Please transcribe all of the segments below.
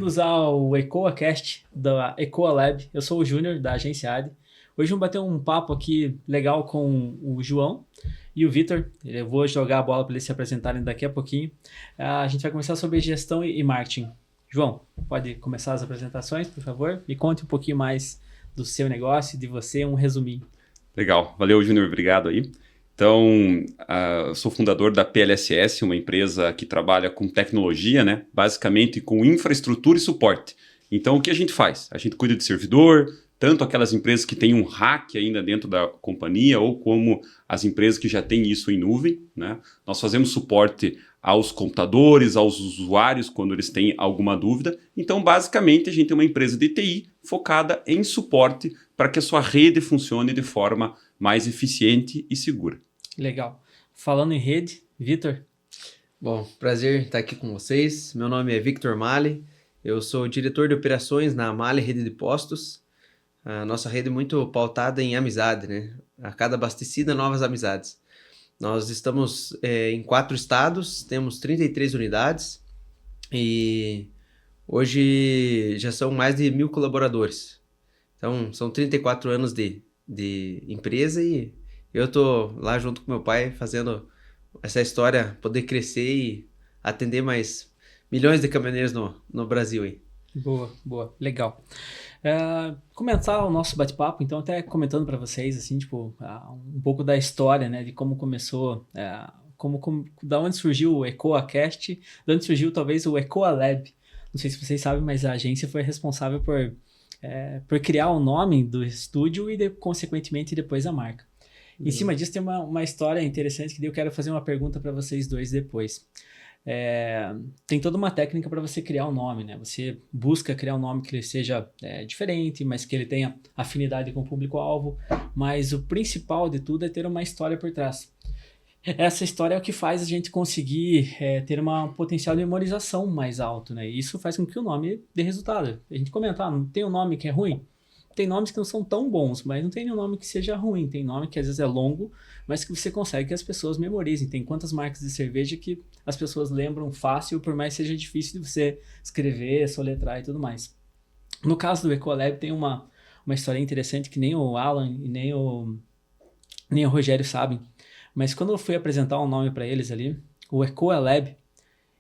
bem-vindos ao EcoaCast da EcoaLab. Eu sou o Júnior, da agência AD. Hoje vamos bater um papo aqui legal com o João e o Vitor. Eu vou jogar a bola para eles se apresentarem daqui a pouquinho. A gente vai começar sobre gestão e marketing. João, pode começar as apresentações, por favor? Me conte um pouquinho mais do seu negócio, de você, um resuminho. Legal, valeu, Júnior, obrigado aí. Então, eu sou fundador da PLSS, uma empresa que trabalha com tecnologia, né? Basicamente com infraestrutura e suporte. Então, o que a gente faz? A gente cuida de servidor, tanto aquelas empresas que têm um hack ainda dentro da companhia, ou como as empresas que já têm isso em nuvem, né? Nós fazemos suporte aos computadores, aos usuários, quando eles têm alguma dúvida. Então, basicamente, a gente é uma empresa de TI focada em suporte para que a sua rede funcione de forma mais eficiente e segura. Legal. Falando em rede, Vitor. Bom, prazer estar aqui com vocês. Meu nome é Victor Mali. Eu sou diretor de operações na Mali Rede de Postos. A nossa rede é muito pautada em amizade, né? A cada abastecida, novas amizades. Nós estamos em 4 estados, temos 33 unidades e hoje já são mais de 1.000 colaboradores. Então, são 34 anos de empresa e eu tô lá junto com meu pai fazendo essa história poder crescer e atender mais milhões de caminhoneiros no Brasil aí. Boa, legal. Começar o nosso bate-papo, então até comentando para vocês, assim, tipo, um pouco da história, né, de como começou, da onde surgiu o EcoaCast, de onde surgiu talvez o EcoaLab. Não sei se vocês sabem, mas a agência foi responsável por criar o nome do estúdio e, consequentemente, depois a marca. Em cima disso tem uma história interessante que eu quero fazer uma pergunta para vocês dois depois. Tem toda uma técnica para você criar um nome, né? Você busca criar um nome que ele seja diferente, mas que ele tenha afinidade com o público-alvo, mas o principal de tudo é ter uma história por trás. Essa história é o que faz a gente conseguir ter um potencial de memorização mais alto, né? E isso faz com que o nome dê resultado. A gente comenta, não tem um nome que é ruim? Tem nomes que não são tão bons, mas não tem nenhum nome que seja ruim. Tem nome que às vezes é longo, mas que você consegue que as pessoas memorizem. Tem quantas marcas de cerveja que as pessoas lembram fácil, por mais que seja difícil de você escrever, soletrar e tudo mais. No caso do EcoaLab tem uma história interessante que nem o Alan e nem o Rogério sabem. Mas quando eu fui apresentar um nome para eles ali, o EcoaLab,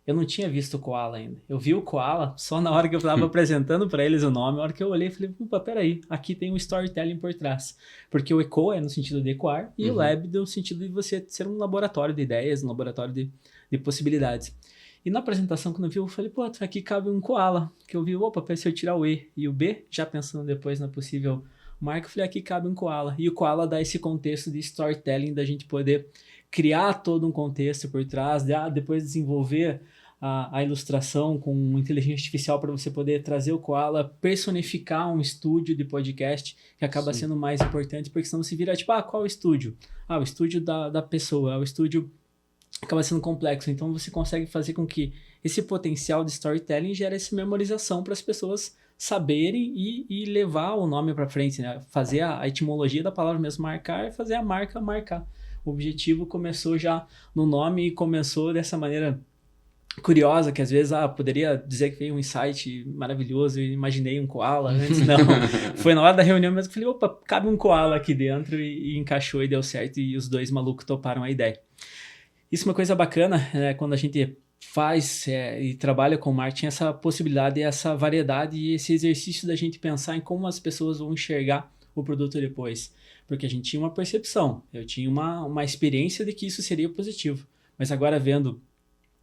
eu não tinha visto o Koala ainda. Eu vi o Koala só na hora que eu estava apresentando para eles o nome. A hora que eu olhei, eu falei, opa, peraí, aqui tem um storytelling por trás. Porque o Eco é no sentido de ecoar e o Lab no sentido de você ser um laboratório de ideias, um laboratório de possibilidades. E na apresentação, quando eu vi, eu falei, pô, aqui cabe um Koala. Que eu vi, opa, se eu tirar o E e o B, já pensando depois na possível marca, eu falei, aqui cabe um Koala. E o Koala dá esse contexto de storytelling, da gente poder criar todo um contexto por trás, depois desenvolver a ilustração com inteligência artificial para você poder trazer o Koala, personificar um estúdio de podcast, que acaba sendo mais importante, porque senão se vira tipo, qual é o estúdio? O estúdio da pessoa, o estúdio acaba sendo complexo, então você consegue fazer com que esse potencial de storytelling gere essa memorização para as pessoas saberem e levar o nome para frente, né? Fazer a etimologia da palavra mesmo, marcar, e fazer a marca marcar. O objetivo começou já no nome e começou dessa maneira curiosa, que às vezes poderia dizer que veio um insight maravilhoso e imaginei um koala antes, não, foi na hora da reunião mesmo que eu falei, opa, cabe um koala aqui dentro e encaixou e deu certo e os dois malucos toparam a ideia. Isso é uma coisa bacana, quando a gente faz e trabalha com marketing, essa possibilidade, essa variedade e esse exercício da gente pensar em como as pessoas vão enxergar o produto depois, porque a gente tinha uma percepção, eu tinha uma experiência de que isso seria positivo, mas agora vendo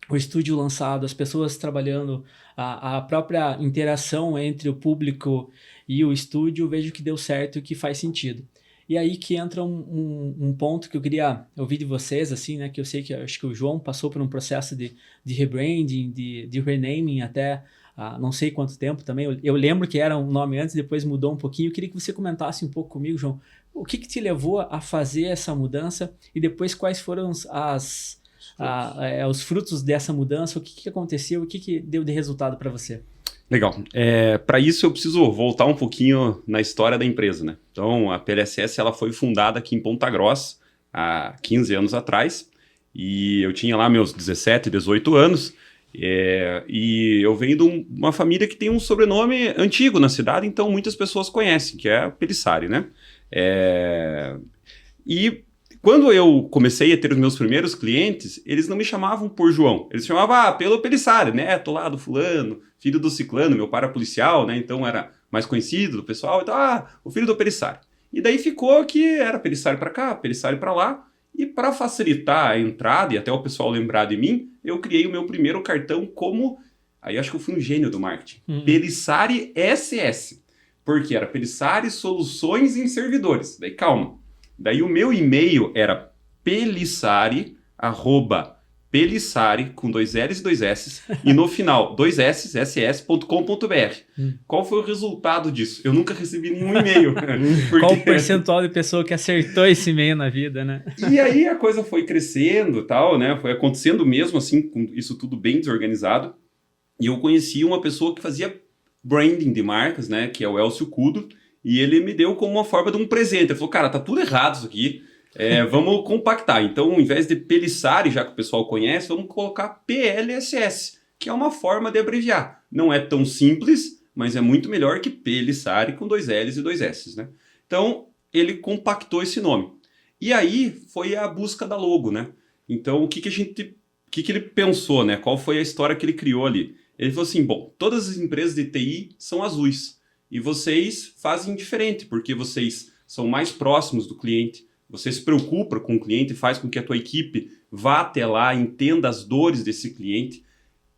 o estúdio lançado, as pessoas trabalhando, a própria interação entre o público e o estúdio, vejo que deu certo e que faz sentido. E aí que entra um ponto que eu queria ouvir de vocês, assim, né, que eu sei que acho que o João passou por um processo de rebranding, de renaming até não sei quanto tempo também. Eu lembro que era um nome antes, depois mudou um pouquinho. Eu queria que você comentasse um pouco comigo, João, o que te levou a fazer essa mudança e depois quais foram os frutos dessa mudança, o que aconteceu, o que deu de resultado para você? Legal. Para isso eu preciso voltar um pouquinho na história da empresa, né? Então, a PLSS ela foi fundada aqui em Ponta Grossa há 15 anos atrás e eu tinha lá meus 17, 18 anos E eu venho de uma família que tem um sobrenome antigo na cidade, então muitas pessoas conhecem, que é Pelissari, né? E quando eu comecei a ter os meus primeiros clientes, eles não me chamavam por João, eles chamavam pelo Pelissari, né? Tô lá do fulano, filho do ciclano, meu pai era policial, né? Então era mais conhecido do pessoal, então, o filho do Pelissari. E daí ficou que era Pelissari para cá, Pelissari para lá. E para facilitar a entrada e até o pessoal lembrar de mim, eu criei o meu primeiro cartão como... Aí acho que eu fui um gênio do marketing. Pelissari SS. Porque era Pelissari Soluções em Servidores. Daí calma. Daí o meu e-mail era pelissari com 2 L's e 2 S's. E no final, 2 S's, ss.com.br. Qual foi o resultado disso? Eu nunca recebi nenhum e-mail. Qual o percentual de pessoa que acertou esse e-mail na vida, né? E aí a coisa foi crescendo e tal, né? Foi acontecendo mesmo assim, com isso tudo bem desorganizado. E eu conheci uma pessoa que fazia branding de marcas, né? Que é o Elcio Cudo. E ele me deu como uma forma de um presente. Ele falou, cara, tá tudo errado isso aqui. Vamos compactar. Então, ao invés de Pelissari, já que o pessoal conhece, vamos colocar PLSS, que é uma forma de abreviar. Não é tão simples, mas é muito melhor que Pelissari com 2 L's e 2 S's, né? Então, ele compactou esse nome. E aí foi a busca da logo, né? Então, o que ele pensou, né? Qual foi a história que ele criou ali? Ele falou assim, bom, todas as empresas de TI são azuis. E vocês fazem diferente, porque vocês são mais próximos do cliente, você se preocupa com o cliente, faz com que a tua equipe vá até lá, entenda as dores desse cliente.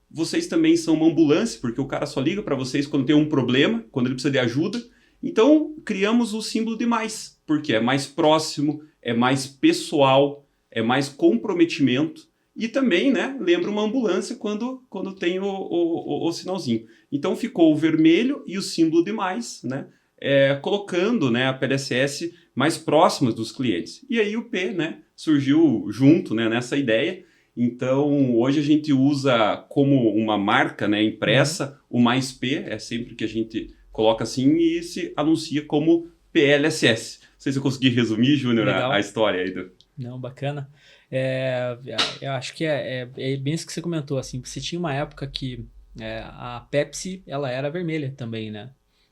Vocês também são uma ambulância, porque o cara só liga para vocês quando tem um problema, quando ele precisa de ajuda. Então, criamos o símbolo de mais, porque é mais próximo, é mais pessoal, é mais comprometimento. E também, né, lembra uma ambulância quando tem o sinalzinho. Então, ficou o vermelho e o símbolo de mais, né, colocando, né, a PLSS mais próximas dos clientes. E aí o P, né, surgiu junto, né, nessa ideia. Então, hoje a gente usa como uma marca, né, impressa, o mais P, é sempre que a gente coloca assim e se anuncia como PLSS. Não sei se eu consegui resumir, Júnior, a história aí do... Não, bacana. Eu acho que é bem isso que você comentou, assim, você tinha uma época que a Pepsi, ela era vermelha também, né?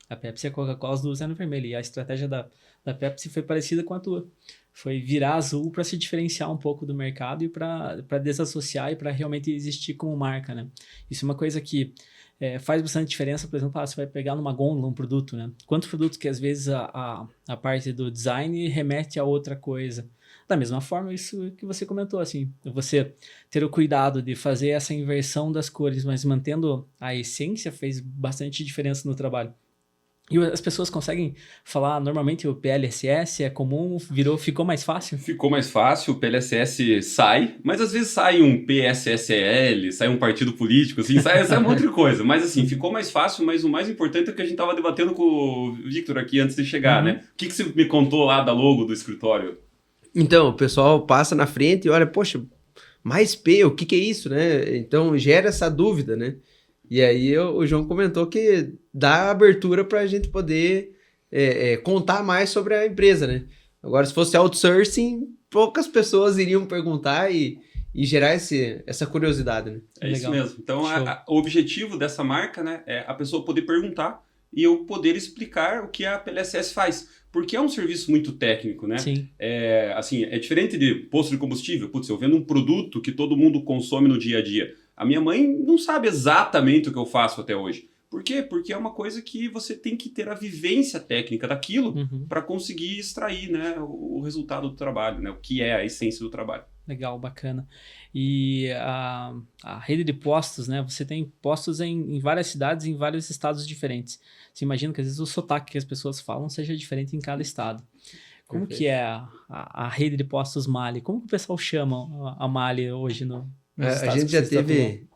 A Pepsi e a Coca-Cola, as duas eram vermelhas, e a estratégia da Pepsi foi parecida com a tua. Foi virar azul para se diferenciar um pouco do mercado e para desassociar e para realmente existir como marca, né? Isso é uma coisa que faz bastante diferença. Por exemplo, você vai pegar numa gôndola um produto, né? Quantos produtos que às vezes a parte do design remete a outra coisa. Da mesma forma, isso que você comentou, assim, você ter o cuidado de fazer essa inversão das cores, mas mantendo a essência, fez bastante diferença no trabalho. E as pessoas conseguem falar, normalmente o PLSS é comum, ficou mais fácil? Ficou mais fácil, o PLSS sai, mas às vezes sai um PSSL, sai um partido político, assim, sai um monte de coisa. Mas assim, ficou mais fácil, mas o mais importante é que a gente estava debatendo com o Victor aqui antes de chegar, né? O que você me contou lá da logo do escritório? Então, o pessoal passa na frente e olha, poxa, mais P, o que é isso, né? Então, gera essa dúvida, né? E aí o João comentou que dá abertura para a gente poder contar mais sobre a empresa, né? Agora, se fosse outsourcing, poucas pessoas iriam perguntar e gerar essa curiosidade, né? É isso mesmo. Então, o objetivo dessa marca, né, é a pessoa poder perguntar e eu poder explicar o que a PLSS faz. Porque é um serviço muito técnico, né? Sim. É diferente de posto de combustível. Putz, eu vendo um produto que todo mundo consome no dia a dia. A minha mãe não sabe exatamente o que eu faço até hoje. Por quê? Porque é uma coisa que você tem que ter a vivência técnica daquilo para conseguir extrair, né, o resultado do trabalho, né, o que é a essência do trabalho. Legal, bacana. E a rede de postos, né? Você tem postos em várias cidades, em vários estados diferentes. Você imagina que às vezes o sotaque que as pessoas falam seja diferente em cada estado. Como que é a rede de postos Mali? Como que o pessoal chama a Mali hoje no A gente já teve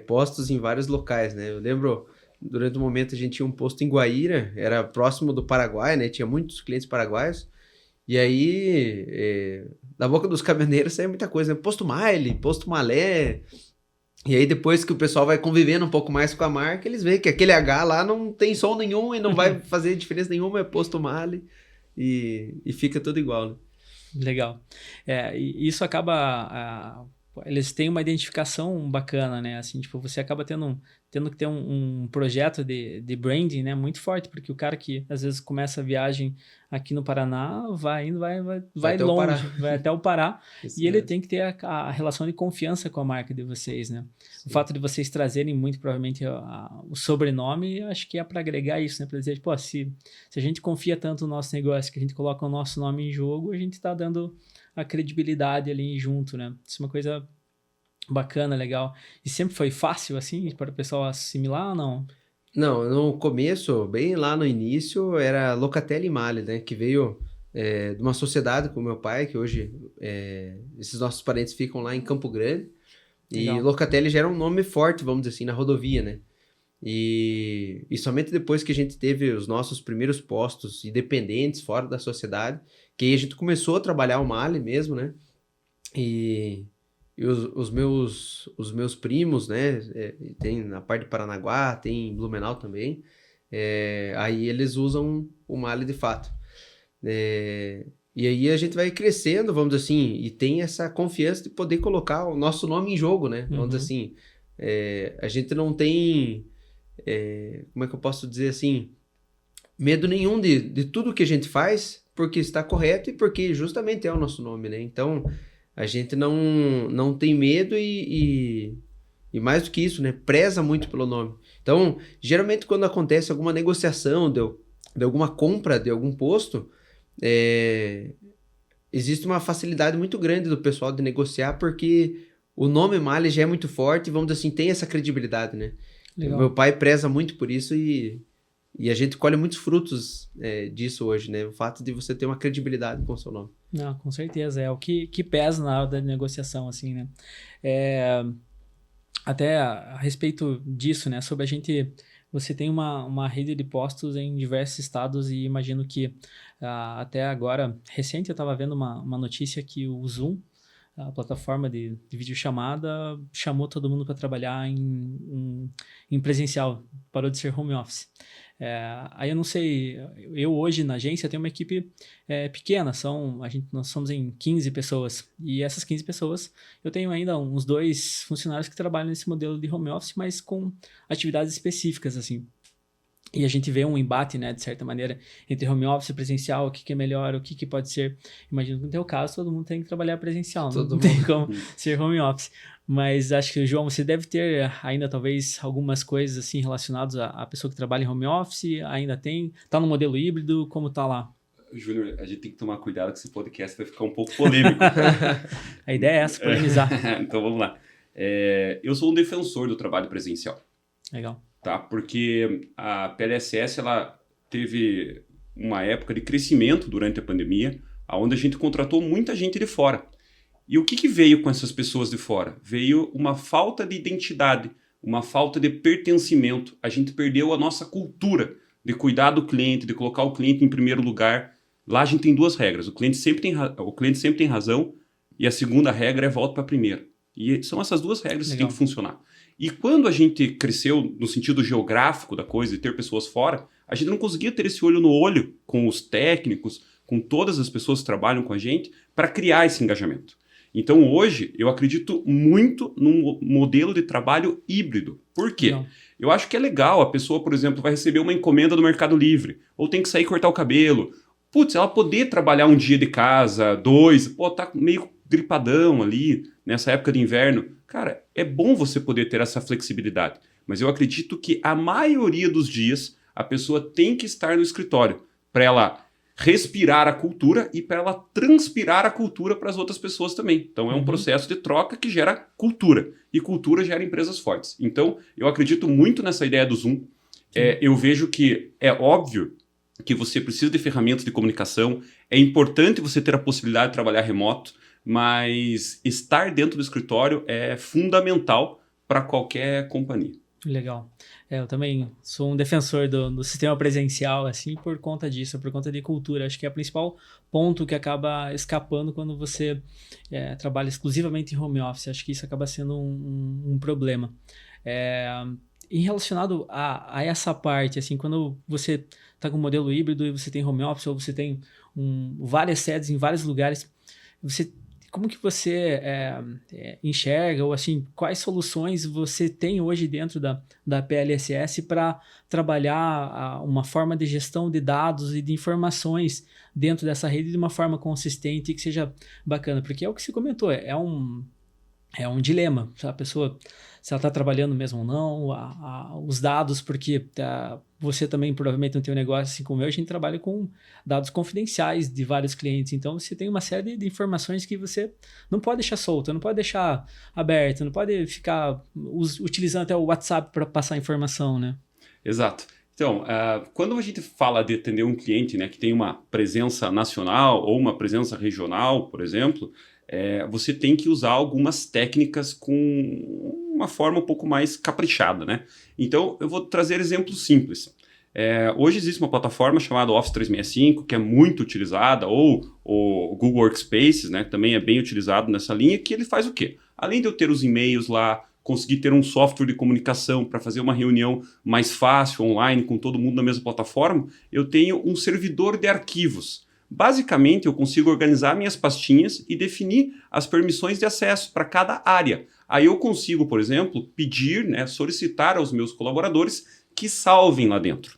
postos em vários locais, né? Eu lembro, durante um momento a gente tinha um posto em Guaíra, era próximo do Paraguai, né? Tinha muitos clientes paraguaios. E aí, da boca dos caminhoneiros saía muita coisa, né? Posto Mali, posto Malé. E aí depois que o pessoal vai convivendo um pouco mais com a marca, eles veem que aquele H lá não tem som nenhum e não vai fazer diferença nenhuma, é posto Mali e fica tudo igual, né? Legal. E isso acaba eles têm uma identificação bacana, né? Assim, tipo, você acaba tendo que ter um projeto de branding, né? Muito forte, porque o cara que às vezes começa a viagem aqui no Paraná vai indo, vai até o Pará. longe, vai até o Pará, Isso e ele mesmo. tem que ter a relação de confiança com a marca de vocês, né? O Sim. fato de vocês trazerem muito provavelmente o sobrenome, acho que é para agregar isso, né? Para dizer, pô, se a gente confia tanto no nosso negócio, que a gente coloca o nosso nome em jogo, a gente está dando a credibilidade ali junto, né? Isso é uma coisa bacana, legal. E sempre foi fácil, assim, para o pessoal assimilar ou não? Não, no começo, bem lá no início, era Locatelli e Mali, né? Que veio de uma sociedade com o meu pai, que hoje esses nossos parentes ficam lá em Campo Grande. E Legal. Locatelli já era um nome forte, vamos dizer assim, na rodovia, né? E somente depois que a gente teve os nossos primeiros postos independentes fora da sociedade, que aí a gente começou a trabalhar o Mali mesmo, né? E os meus primos, né? Tem na parte de Paranaguá, tem em Blumenau também. Aí eles usam o Mali de fato. E aí a gente vai crescendo, vamos dizer assim, e tem essa confiança de poder colocar o nosso nome em jogo, né? Vamos dizer assim, a gente não tem, como é que eu posso dizer assim, medo nenhum de tudo que a gente faz, porque está correto e porque justamente é o nosso nome, né? Então, a gente não tem medo e mais do que isso, né? Preza muito pelo nome. Então, geralmente quando acontece alguma negociação de alguma compra de algum posto, existe uma facilidade muito grande do pessoal de negociar, porque o nome Mali já é muito forte e, vamos dizer assim, tem essa credibilidade, né? Legal. Meu pai preza muito por isso e a gente colhe muitos frutos disso hoje, né? O fato de você ter uma credibilidade com o seu nome. Não, com certeza. É o que pesa na hora da negociação, assim, né? Até a respeito disso, né? Sobre você tem uma rede de postos em diversos estados e imagino que até agora, recente, eu estava vendo uma notícia que o Zoom, a plataforma de videochamada, chamou todo mundo para trabalhar em presencial, parou de ser home office. Aí eu não sei, eu hoje na agência tenho uma equipe pequena, nós somos em 15 pessoas, e essas 15 pessoas eu tenho ainda uns 2 funcionários que trabalham nesse modelo de home office, mas com atividades específicas, assim. E a gente vê um embate, né, de certa maneira, entre home office e presencial, o que é melhor, o que pode ser. Imagino que no teu caso todo mundo tem que trabalhar presencial, não tem como ser home office. Mas acho que, João, você deve ter ainda talvez algumas coisas assim relacionadas à pessoa que trabalha em home office, ainda tá no modelo híbrido, como tá lá? Júnior, a gente tem que tomar cuidado que esse podcast vai ficar um pouco polêmico. A ideia é essa, polemizar. Então vamos lá. Eu sou um defensor do trabalho presencial. Legal. Tá? Porque a PLSS ela teve uma época de crescimento durante a pandemia, onde a gente contratou muita gente de fora. E o que veio com essas pessoas de fora? Veio uma falta de identidade, uma falta de pertencimento. A gente perdeu a nossa cultura de cuidar do cliente, de colocar o cliente em primeiro lugar. Lá a gente tem 2 regras. O cliente sempre tem razão e a segunda regra é volta para a primeira. E são essas 2 regras que têm que funcionar. E quando a gente cresceu no sentido geográfico da coisa e ter pessoas fora, a gente não conseguia ter esse olho no olho com os técnicos, com todas as pessoas que trabalham com a gente, para criar esse engajamento. Então hoje eu acredito muito num modelo de trabalho híbrido. Por quê? Não. Eu acho que é legal a pessoa, por exemplo, vai receber uma encomenda do Mercado Livre, ou tem que sair cortar o cabelo. Putz, ela poder trabalhar um dia de casa, 2, tá meio gripadão ali, nessa época de inverno. Cara, é bom você poder ter essa flexibilidade, mas eu acredito que a maioria dos dias a pessoa tem que estar no escritório para ela respirar a cultura e para ela transpirar a cultura para as outras pessoas também. Então é um processo de troca que gera cultura, e cultura gera empresas fortes. Então eu acredito muito nessa ideia do Zoom. Eu vejo que é óbvio que você precisa de ferramentas de comunicação, é importante você ter a possibilidade de trabalhar remoto, mas estar dentro do escritório é fundamental para qualquer companhia. Legal. Eu também sou um defensor do sistema presencial, assim, por conta disso, por conta de cultura. Acho que é o principal ponto que acaba escapando quando você trabalha exclusivamente em home office. Acho que isso acaba sendo um problema. Em relacionado a essa parte, assim, quando você está com um modelo híbrido e você tem home office ou você tem várias sedes em vários lugares, você como que você enxerga, ou assim, quais soluções você tem hoje dentro da PLSS para trabalhar uma forma de gestão de dados e de informações dentro dessa rede de uma forma consistente e que seja bacana? Porque é o que você comentou, é um dilema. Se a pessoa, se ela está trabalhando mesmo ou não, os dados, porque você também provavelmente não tem um negócio assim como eu, a gente trabalha com dados confidenciais de vários clientes, então você tem uma série de informações que você não pode deixar solta, não pode deixar aberta, não pode ficar utilizando até o WhatsApp para passar informação, né? Exato. Então, quando a gente fala de atender um cliente, né, que tem uma presença nacional ou uma presença regional, por exemplo, você tem que usar algumas técnicas com uma forma um pouco mais caprichada, né? Então, eu vou trazer exemplos simples. Hoje existe uma plataforma chamada Office 365, que é muito utilizada, ou o Google Workspaces, né, também é bem utilizado nessa linha, que ele faz o quê? Além de eu ter os e-mails lá, conseguir ter um software de comunicação para fazer uma reunião mais fácil, online, com todo mundo na mesma plataforma, eu tenho um servidor de arquivos. Basicamente, eu consigo organizar minhas pastinhas e definir as permissões de acesso para cada área. Aí eu consigo, por exemplo, pedir, né, solicitar aos meus colaboradores que salvem lá dentro.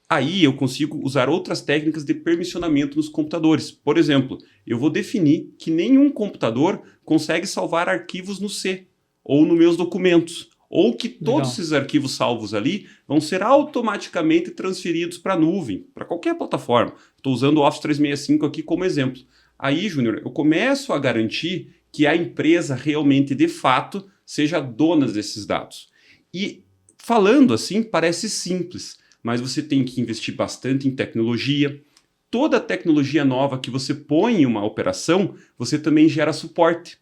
Aí eu consigo usar outras técnicas de permissionamento nos computadores. Por exemplo, eu vou definir que nenhum computador consegue salvar arquivos no C ou nos meus documentos, ou que todos esses arquivos salvos ali vão ser automaticamente transferidos para a nuvem, para qualquer plataforma. Estou usando o Office 365 aqui como exemplo. Aí, Júnior, eu começo a garantir que a empresa realmente, de fato, seja dona desses dados. E falando assim, parece simples, mas você tem que investir bastante em tecnologia. Toda tecnologia nova que você põe em uma operação, você também gera suporte.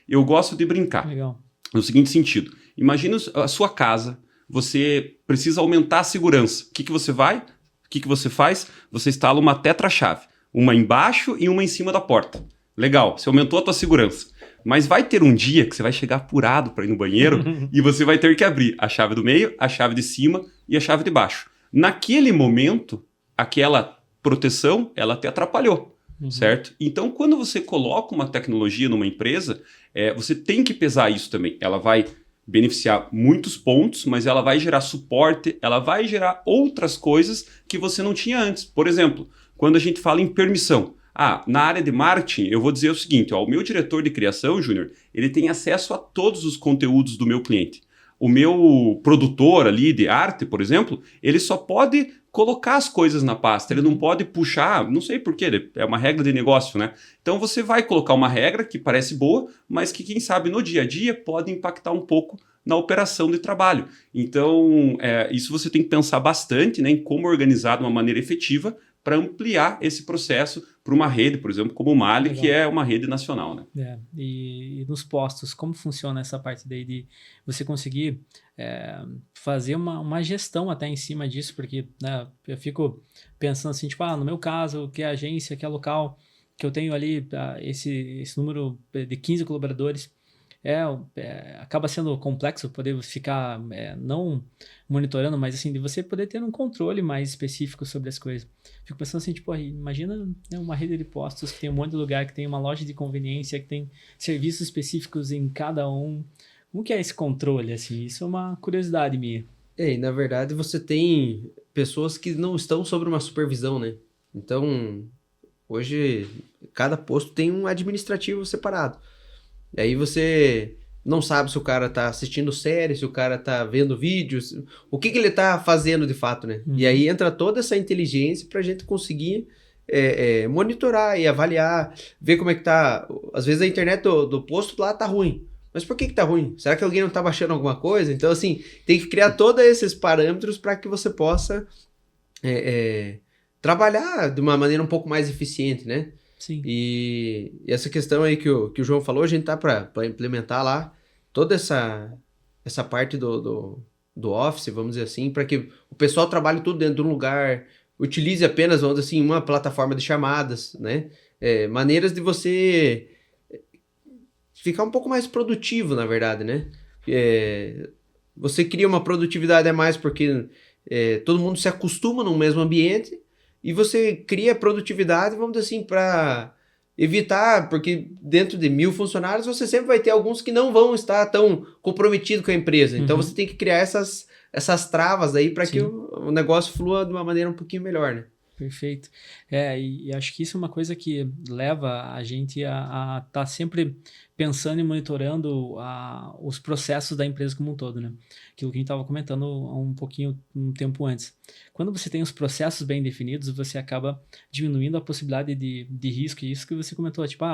Eu gosto de brincar. Legal. No seguinte sentido, imagina a sua casa, você precisa aumentar a segurança. O que você faz? Você instala uma tetra-chave, uma embaixo e uma em cima da porta. Legal, você aumentou a tua segurança. Mas vai ter um dia que você vai chegar apurado para ir no banheiro e você vai ter que abrir a chave do meio, a chave de cima e a chave de baixo. Naquele momento, aquela proteção, ela te atrapalhou. Certo? Então, quando você coloca uma tecnologia numa empresa, você tem que pesar isso também. Ela vai beneficiar muitos pontos, mas ela vai gerar suporte, ela vai gerar outras coisas que você não tinha antes. Por exemplo, quando a gente fala em permissão. Na área de marketing, eu vou dizer o seguinte, o meu diretor de criação, Júnior, ele tem acesso a todos os conteúdos do meu cliente. O meu produtor ali de arte, por exemplo, ele só pode colocar as coisas na pasta, ele não pode puxar, não sei porquê, é uma regra de negócio, né? Então você vai colocar uma regra que parece boa, mas que quem sabe no dia a dia pode impactar um pouco na operação de trabalho. Então, isso você tem que pensar bastante, né, em como organizar de uma maneira efetiva para ampliar esse processo para uma rede, por exemplo, como o Mali, legal, que é uma rede nacional, né? E nos postos, como funciona essa parte daí de você conseguir fazer uma gestão até em cima disso, porque, né, eu fico pensando assim, tipo, no meu caso, que é agência, que é local, que eu tenho ali esse número de 15 colaboradores, acaba sendo complexo poder ficar não monitorando, mas assim, de você poder ter um controle mais específico sobre as coisas. Fico pensando assim, tipo, imagina, né, uma rede de postos que tem um monte de lugar, que tem uma loja de conveniência, que tem serviços específicos em cada um. Como que é esse controle, assim? Isso é uma curiosidade minha. E na verdade você tem pessoas que não estão sob uma supervisão, né? Então, hoje, cada posto tem um administrativo separado. E aí você não sabe se o cara tá assistindo série, se o cara tá vendo vídeos, o que ele tá fazendo de fato, né? E aí entra toda essa inteligência pra gente conseguir monitorar e avaliar, ver como é que tá. Às vezes a internet do posto lá tá ruim. Mas por que tá ruim? Será que alguém não tá baixando alguma coisa? Então, assim, tem que criar todos esses parâmetros para que você possa trabalhar de uma maneira um pouco mais eficiente, né? Sim. E essa questão aí que o João falou, a gente tá para implementar lá toda essa parte do Office, vamos dizer assim, para que o pessoal trabalhe tudo dentro de um lugar, utilize apenas, vamos dizer assim, uma plataforma de chamadas, né? Maneiras de você ficar um pouco mais produtivo, na verdade, né? Você cria uma produtividade a mais porque todo mundo se acostuma no mesmo ambiente e você cria produtividade, vamos dizer assim, para evitar, porque dentro de 1.000 funcionários você sempre vai ter alguns que não vão estar tão comprometidos com a empresa. Então você tem que criar essas travas aí para que o negócio flua de uma maneira um pouquinho melhor, né? Perfeito. E acho que isso é uma coisa que leva a gente a estar sempre pensando e monitorando os processos da empresa como um todo, né? Aquilo que a gente estava comentando um tempo antes. Quando você tem os processos bem definidos, você acaba diminuindo a possibilidade de risco, e isso que você comentou, tipo,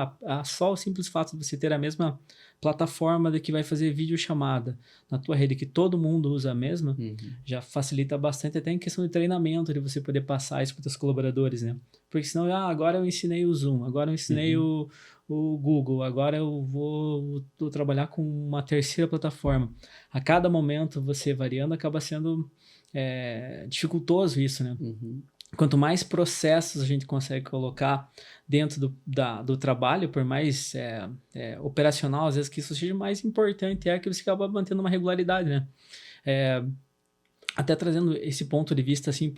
só o simples fato de você ter a mesma plataforma que vai fazer videochamada na tua rede, que todo mundo usa a mesma, já facilita bastante até em questão de treinamento, de você poder passar isso para os teus colaboradores, né? Porque senão, agora eu ensinei o Zoom, agora eu ensinei o Google, agora eu vou trabalhar com uma terceira plataforma. A cada momento você variando acaba sendo dificultoso isso, né? Quanto mais processos a gente consegue colocar dentro do trabalho, por mais operacional, às vezes que isso seja mais importante, que você acaba mantendo uma regularidade, né? Até trazendo esse ponto de vista, assim,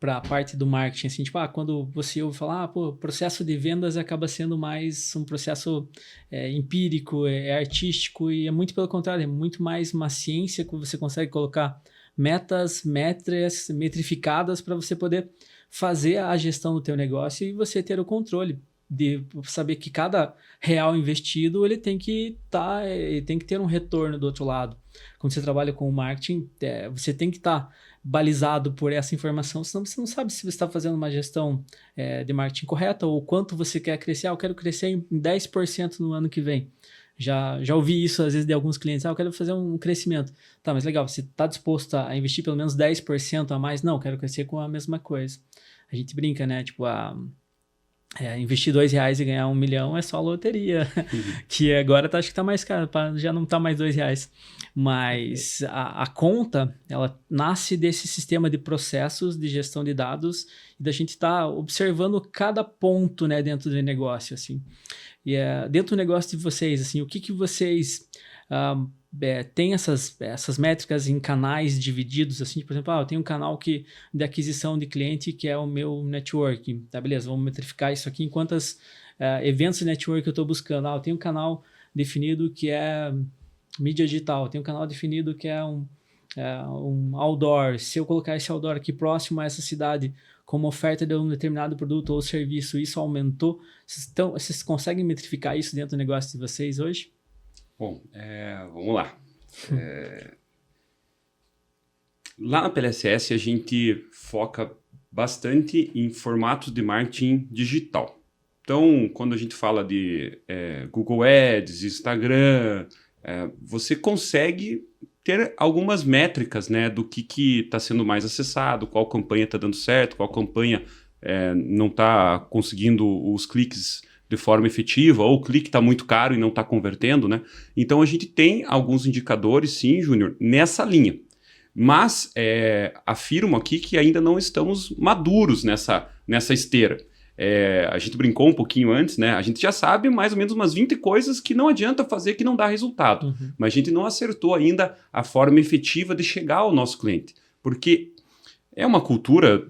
para a parte do marketing, assim, tipo, quando você ouve falar, o processo de vendas acaba sendo mais um processo empírico, artístico, e é muito pelo contrário, é muito mais uma ciência que você consegue colocar métricas metrificadas para você poder fazer a gestão do teu negócio e você ter o controle de saber que cada real investido ele tem que ter um retorno do outro lado. Quando você trabalha com o marketing, você tem que estar balizado por essa informação, senão você não sabe se você está fazendo uma gestão de marketing correta ou quanto você quer crescer. Eu quero crescer em 10% no ano que vem. Já ouvi isso às vezes de alguns clientes, eu quero fazer um crescimento. Tá, mas legal, você está disposto a investir pelo menos 10% a mais? Não, quero crescer com a mesma coisa. A gente brinca, né? Tipo, investir R$2 e ganhar 1 milhão é só loteria, que agora acho que está mais caro, já não está mais R$2. Mas a conta, ela nasce desse sistema de processos de gestão de dados e da gente estar observando cada ponto, né, dentro do negócio, assim. E dentro do negócio de vocês, assim, o que vocês tem essas métricas em canais divididos, assim, por exemplo, eu tenho um canal de aquisição de cliente que é o meu network, tá, beleza, vamos metrificar isso aqui em quantos eventos de network eu estou buscando. Eu tenho um canal definido que é mídia digital, eu tenho um canal definido que é um outdoor, se eu colocar esse outdoor aqui próximo a essa cidade como oferta de um determinado produto ou serviço, isso aumentou. Vocês conseguem metrificar isso dentro do negócio de vocês hoje? Bom, vamos lá. Lá na PLSS a gente foca bastante em formatos de marketing digital. Então, quando a gente fala de Google Ads, Instagram, você consegue ter algumas métricas, né, do que está sendo mais acessado, qual campanha está dando certo, qual campanha não está conseguindo os cliques de forma efetiva, ou o clique está muito caro e não está convertendo, né? Então a gente tem alguns indicadores, sim, Júnior, nessa linha. Mas afirmo aqui que ainda não estamos maduros nessa esteira. A gente brincou um pouquinho antes, né? A gente já sabe mais ou menos umas 20 coisas que não adianta fazer, que não dá resultado. Mas a gente não acertou ainda a forma efetiva de chegar ao nosso cliente. Porque é uma cultura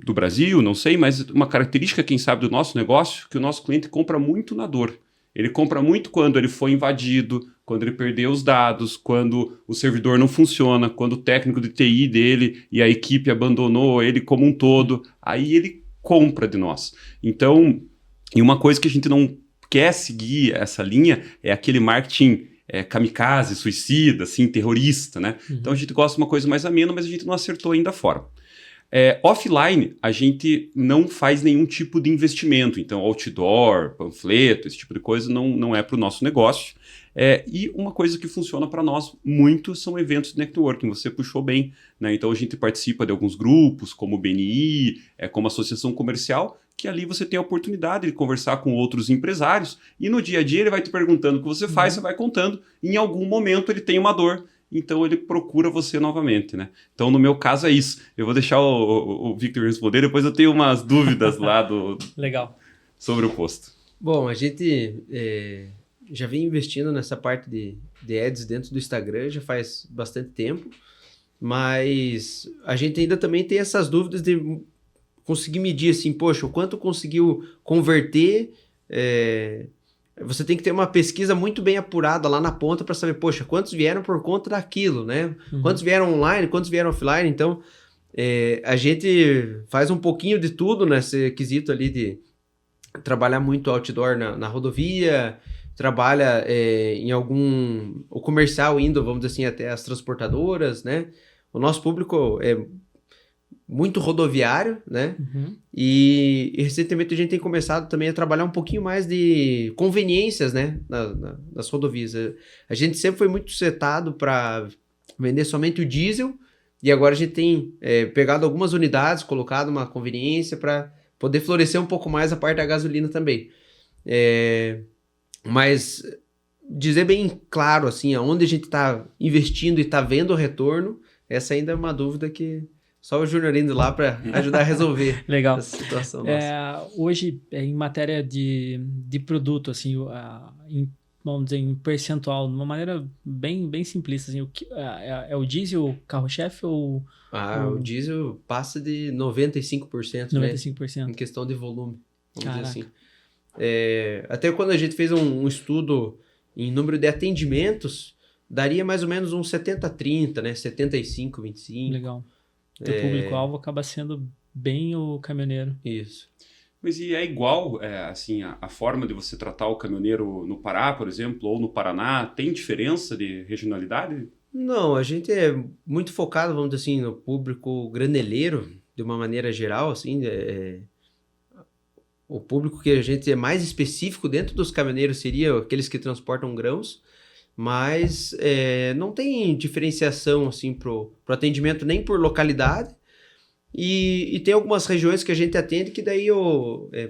do Brasil, não sei, mas uma característica, quem sabe, do nosso negócio, que o nosso cliente compra muito na dor. Ele compra muito quando ele foi invadido, quando ele perdeu os dados, quando o servidor não funciona, quando o técnico de TI dele e a equipe abandonou ele como um todo. Aí ele compra de nós. Então, e uma coisa que a gente não quer seguir essa linha é aquele marketing kamikaze, suicida, assim, terrorista, né? Então a gente gosta de uma coisa mais amena, mas a gente não acertou ainda a forma. Offline, a gente não faz nenhum tipo de investimento. Então, outdoor, panfleto, esse tipo de coisa não é para o nosso negócio. E uma coisa que funciona para nós muito são eventos de networking. Você puxou bem, né? Então, a gente participa de alguns grupos, como o BNI, como Associação Comercial, que ali você tem a oportunidade de conversar com outros empresários. E no dia a dia ele vai te perguntando o que você faz, você vai contando. Em algum momento ele tem uma dor. Então ele procura você novamente, né? Então no meu caso é isso. Eu vou deixar o Victor responder, depois eu tenho umas dúvidas lá Legal. Sobre o posto. Bom, a gente já vem investindo nessa parte de ads dentro do Instagram já faz bastante tempo, mas a gente ainda também tem essas dúvidas de conseguir medir assim, poxa, o quanto conseguiu converter você tem que ter uma pesquisa muito bem apurada lá na ponta para saber, poxa, quantos vieram por conta daquilo, né? Quantos vieram online, quantos vieram offline. Então, a gente faz um pouquinho de tudo nesse quesito ali de trabalhar muito outdoor na rodovia, trabalha em o comercial indo, vamos dizer assim, até as transportadoras, né? O nosso público é muito rodoviário, né? E recentemente a gente tem começado também a trabalhar um pouquinho mais de conveniências, né? Nas rodovias. A gente sempre foi muito setado para vender somente o diesel e agora a gente tem pegado algumas unidades, colocado uma conveniência para poder florescer um pouco mais a parte da gasolina também. Mas dizer bem claro, assim, aonde a gente está investindo e está vendo o retorno, essa ainda é uma dúvida que só o Júnior indo lá para ajudar a resolver Legal. essa situação nossa. Hoje, em matéria de produto, assim, vamos dizer, em percentual, de uma maneira bem simplista, assim, é o diesel o carro-chefe ou... O diesel passa de 95%, 95%. Né? Em questão de volume, vamos Caraca. dizer assim. Até quando a gente fez um estudo em número de atendimentos, daria mais ou menos uns 70-30, né? 75-25. Legal. O público-alvo acaba sendo bem o caminhoneiro. Isso. Mas e é igual, assim, a forma de você tratar o caminhoneiro no Pará, por exemplo, ou no Paraná, tem diferença de regionalidade? Não, a gente é muito focado, vamos dizer assim, no público graneleiro, de uma maneira geral, assim, o público que a gente é mais específico dentro dos caminhoneiros seria aqueles que transportam grãos, mas não tem diferenciação assim pro atendimento nem por localidade e tem algumas regiões que a gente atende que daí,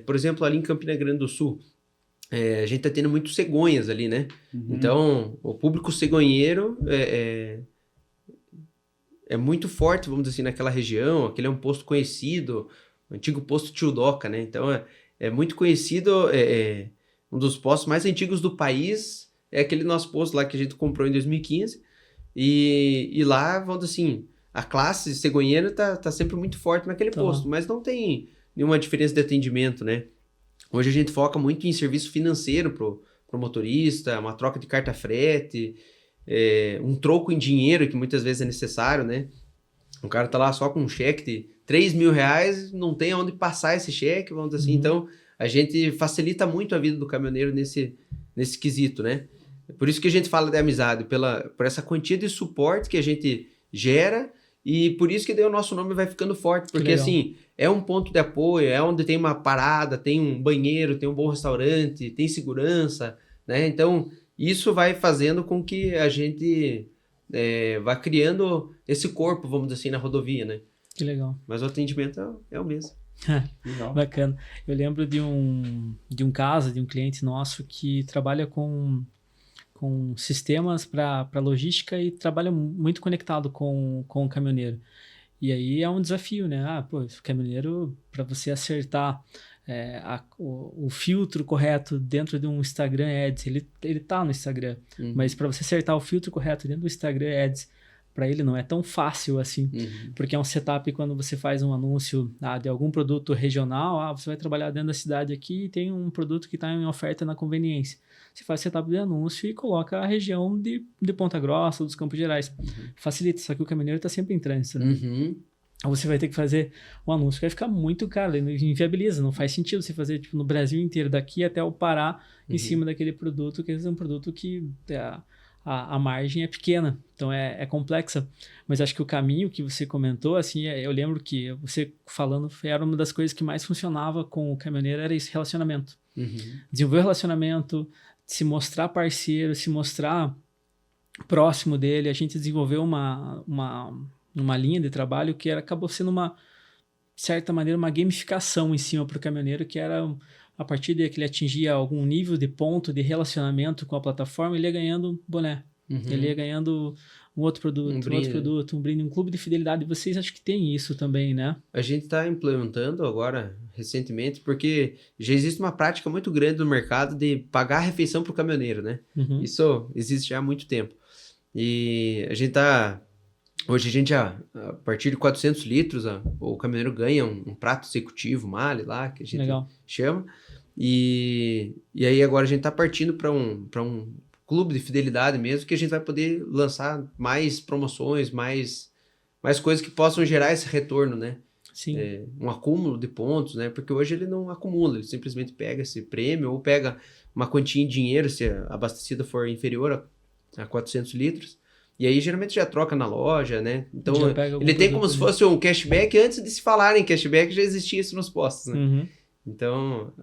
por exemplo, ali em Campina Grande do Sul, a gente tá tendo muito cegonhas ali, né? Então, o público cegonheiro é muito forte, vamos dizer assim, naquela região. Aquele é um posto conhecido, o antigo posto Tio Doca, né? Então, é muito conhecido, um dos postos mais antigos do país, é aquele nosso posto lá que a gente comprou em 2015, e lá, vamos dizer assim, a classe cegonheira tá sempre muito forte naquele posto, mas não tem nenhuma diferença de atendimento, né? Hoje a gente foca muito em serviço financeiro pro motorista, uma troca de carta frete, um troco em dinheiro que muitas vezes é necessário, né? O cara tá lá só com um cheque de 3 mil reais, não tem aonde passar esse cheque, vamos dizer assim. Então, a gente facilita muito a vida do caminhoneiro nesse quesito, né? Por isso que a gente fala de amizade, por essa quantia de suporte que a gente gera e por isso que daí o nosso nome vai ficando forte, porque assim, é um ponto de apoio, é onde tem uma parada, tem um banheiro, tem um bom restaurante, tem segurança, né? Então, isso vai fazendo com que a gente vá criando esse corpo, vamos dizer assim, na rodovia, né? Que legal. Mas o atendimento é o mesmo. Bacana. Eu lembro de um caso de um cliente nosso que trabalha com sistemas para logística e trabalha muito conectado com o caminhoneiro. E aí é um desafio, né? O caminhoneiro, para você acertar o filtro correto dentro de um Instagram Ads, ele tá no Instagram, mas para você acertar o filtro correto dentro do Instagram Ads, para ele não é tão fácil assim, porque é um setup quando você faz um anúncio de algum produto regional, você vai trabalhar dentro da cidade aqui e tem um produto que está em oferta na conveniência. Você faz setup de anúncio e coloca a região de Ponta Grossa ou dos Campos Gerais. Facilita, só que o caminhoneiro está sempre em trânsito, né? Você vai ter que fazer um anúncio que vai ficar muito caro, ele inviabiliza, não faz sentido você fazer no Brasil inteiro, daqui até o Pará, em cima daquele produto, que é um produto que a margem é pequena, então é complexa. Mas acho que o caminho que você comentou, assim, eu lembro que você falando, era uma das coisas que mais funcionava com o caminhoneiro, era esse relacionamento. Desenvolver relacionamento, se mostrar parceiro, se mostrar próximo dele. A gente desenvolveu uma linha de trabalho que acabou sendo de certa maneira, uma gamificação em cima para o caminhoneiro, que era a partir de que ele atingia algum nível de ponto de relacionamento com a plataforma, ele ia ganhando boné, ele ia ganhando um outro produto, um brinde, um clube de fidelidade. Vocês acho que tem isso também, né? A gente está implementando agora, recentemente, porque já existe uma prática muito grande no mercado de pagar a refeição para o caminhoneiro, né? Isso existe já há muito tempo. E a gente está... Hoje a gente já, a partir de 400 litros, o caminhoneiro ganha um prato executivo, male lá, que a gente chama. E aí agora a gente está partindo para um clube de fidelidade mesmo, que a gente vai poder lançar mais promoções, mais coisas que possam gerar esse retorno, né? Sim. Um acúmulo de pontos, né? Porque hoje ele não acumula, ele simplesmente pega esse prêmio ou pega uma quantia em dinheiro, se a abastecida for inferior a 400 litros, e aí geralmente já troca na loja, né? Então ele tem como se fosse um cashback, antes de se falar em cashback já existia isso nos postos, né? Uhum. Então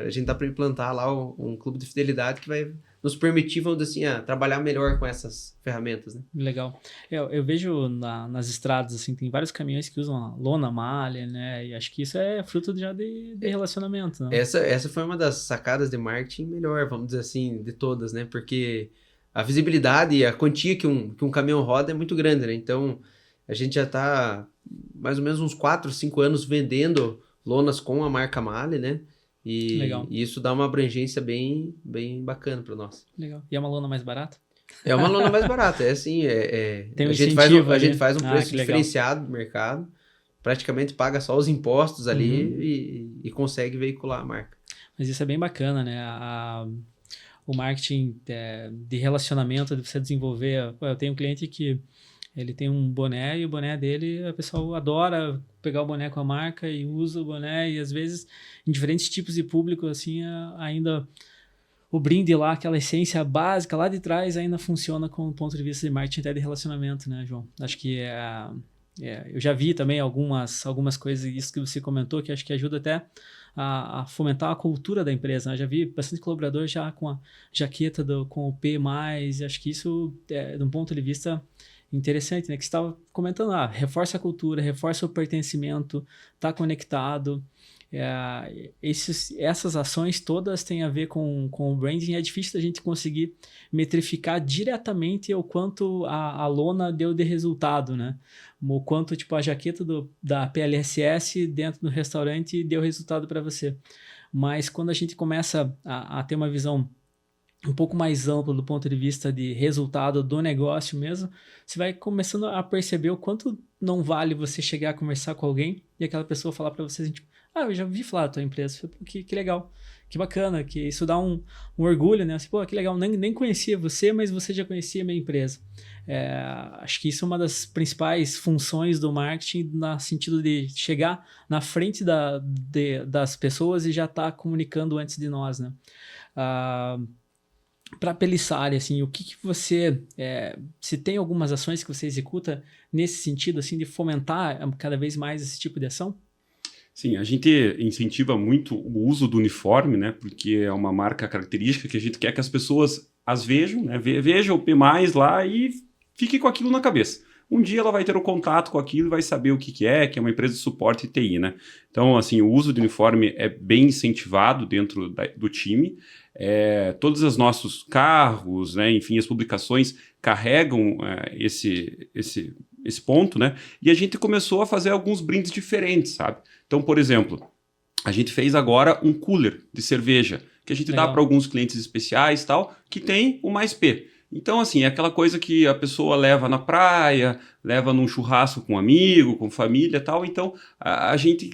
a gente tá para implantar lá um clube de fidelidade que vai nos permitir, vamos dizer assim, trabalhar melhor com essas ferramentas, né? Legal. Eu vejo nas estradas, assim, tem vários caminhões que usam a lona malha, né? E acho que isso é fruto já de relacionamento, né? Essa foi uma das sacadas de marketing melhor, vamos dizer assim, de todas, né? Porque a visibilidade e a quantia que um caminhão roda é muito grande, né? Então, a gente já está mais ou menos uns 4, 5 anos vendendo lonas com a marca Male, né? E isso dá uma abrangência bem bacana para nós. Legal. E é uma lona mais barata? É uma lona mais barata, é assim, Tem a gente faz um preço diferenciado do mercado, praticamente paga só os impostos ali e consegue veicular a marca. Mas isso é bem bacana, né? O marketing de relacionamento, de você desenvolver. Eu tenho um cliente que ele tem um boné e o boné dele, a pessoa adora pegar o boné com a marca e usa o boné, e às vezes em diferentes tipos de público, assim, ainda o brinde lá, aquela essência básica lá de trás ainda funciona como ponto de vista de marketing até de relacionamento, né, João? Acho que eu já vi também algumas coisas, isso que você comentou, que acho que ajuda até a fomentar a cultura da empresa, né? Já vi bastante colaborador já com a jaqueta com o P+, acho que isso, de um ponto de vista interessante, né? Que você estava comentando, reforça a cultura, reforça o pertencimento, está conectado. Essas ações todas têm a ver com o branding. É difícil a gente conseguir metrificar diretamente o quanto a lona deu de resultado, né? O quanto tipo, a jaqueta da PLSS dentro do restaurante deu resultado para você. Mas quando a gente começa a ter uma visão um pouco mais ampla do ponto de vista de resultado do negócio mesmo, você vai começando a perceber o quanto não vale você chegar a conversar com alguém e aquela pessoa falar para você assim, tipo, eu já ouvi falar da tua empresa, que legal, que bacana, que isso dá um orgulho, né? Assim, pô, que legal, nem conhecia você, mas você já conhecia a minha empresa. Acho que isso é uma das principais funções do marketing, no sentido de chegar na frente das pessoas e já estar comunicando antes de nós, né? Para a Pellissari, assim, o que você, se tem algumas ações que você executa nesse sentido, assim, de fomentar cada vez mais esse tipo de ação? Sim, a gente incentiva muito o uso do uniforme, né? Porque é uma marca característica que a gente quer que as pessoas as vejam, né? Vejam o P+, lá e fique com aquilo na cabeça. Um dia ela vai ter o contato com aquilo e vai saber o que é uma empresa de suporte TI, né? Então, assim, o uso do uniforme é bem incentivado dentro do time. Todos os nossos carros, né, enfim, as publicações carregam esse ponto, né? E a gente começou a fazer alguns brindes diferentes, sabe? Então, por exemplo, a gente fez agora um cooler de cerveja, que a gente dá para alguns clientes especiais, tal, que tem o Mais P. Então, assim, é aquela coisa que a pessoa leva na praia, leva num churrasco com um amigo, com família e tal. Então, a gente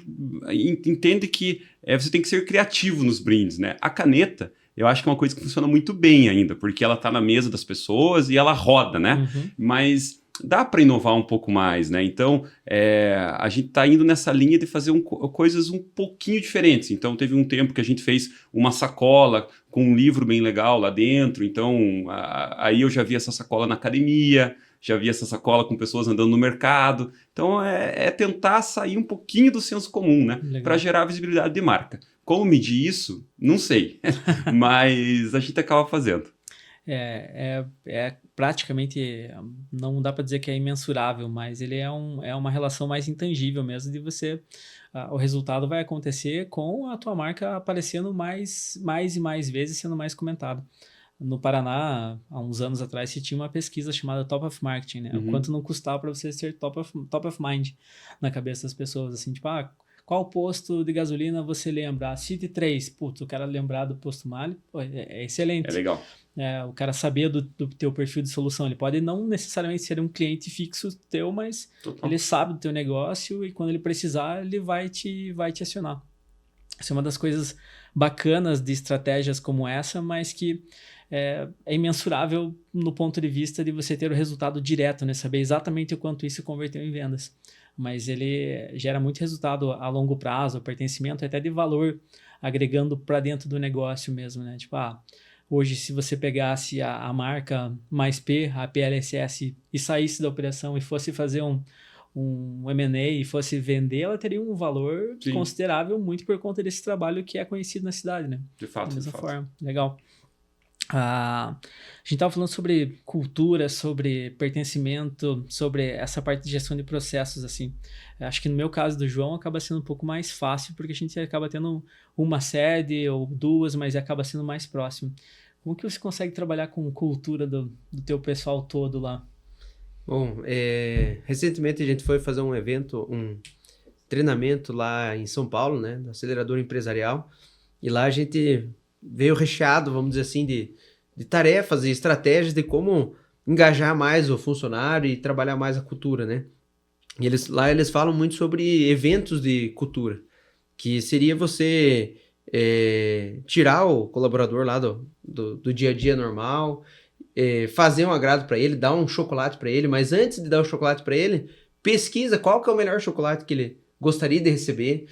entende que você tem que ser criativo nos brindes, né? A caneta, eu acho que é uma coisa que funciona muito bem ainda, porque ela está na mesa das pessoas e ela roda, né? Mas dá para inovar um pouco mais, né? Então, a gente está indo nessa linha de fazer coisas um pouquinho diferentes. Então, teve um tempo que a gente fez uma sacola com um livro bem legal lá dentro. Então, aí eu já vi essa sacola na academia, já vi essa sacola com pessoas andando no mercado. Então, é tentar sair um pouquinho do senso comum, né? Para gerar visibilidade de marca. Como medir isso? Não sei, mas a gente acaba fazendo. Praticamente, não dá para dizer que é imensurável, mas ele é uma relação mais intangível mesmo de você, o resultado vai acontecer com a tua marca aparecendo mais e mais vezes, sendo mais comentado. No Paraná, há uns anos atrás, se tinha uma pesquisa chamada Top of Marketing, né? O quanto não custava para você ser top of mind na cabeça das pessoas, assim, tipo, qual posto de gasolina você lembra? Cite 3. Putz, o cara lembrar do posto Male, é excelente. É legal. O cara saber do teu perfil de solução. Ele pode não necessariamente ser um cliente fixo teu, mas ele sabe do teu negócio e quando ele precisar, ele vai te acionar. Isso é uma das coisas bacanas de estratégias como essa, mas que é imensurável no ponto de vista de você ter o resultado direto, né? Saber exatamente o quanto isso converteu em vendas. Mas ele gera muito resultado a longo prazo, pertencimento até de valor, agregando para dentro do negócio mesmo, né? Tipo, hoje se você pegasse a marca Mais P, a PLSS, e saísse da operação e fosse fazer um M&A e fosse vender, ela teria um valor Sim. considerável muito por conta desse trabalho que é conhecido na cidade, né? De fato, Da mesma de fato. forma. Legal. A gente estava falando sobre cultura, sobre pertencimento, sobre essa parte de gestão de processos, assim. Acho que no meu caso do João acaba sendo um pouco mais fácil, porque a gente acaba tendo uma sede ou duas, mas acaba sendo mais próximo. Como que você consegue trabalhar com cultura do teu pessoal todo lá? Bom, recentemente a gente foi fazer um evento, um treinamento lá em São Paulo, né, do acelerador empresarial, e lá a gente veio recheado, vamos dizer assim, de tarefas e estratégias de como engajar mais o funcionário e trabalhar mais a cultura, né? E lá eles falam muito sobre eventos de cultura, que seria você tirar o colaborador lá do dia a dia normal, fazer um agrado para ele, dar um chocolate para ele, mas antes de dar o chocolate para ele, pesquisa qual que é o melhor chocolate que ele gostaria de receber.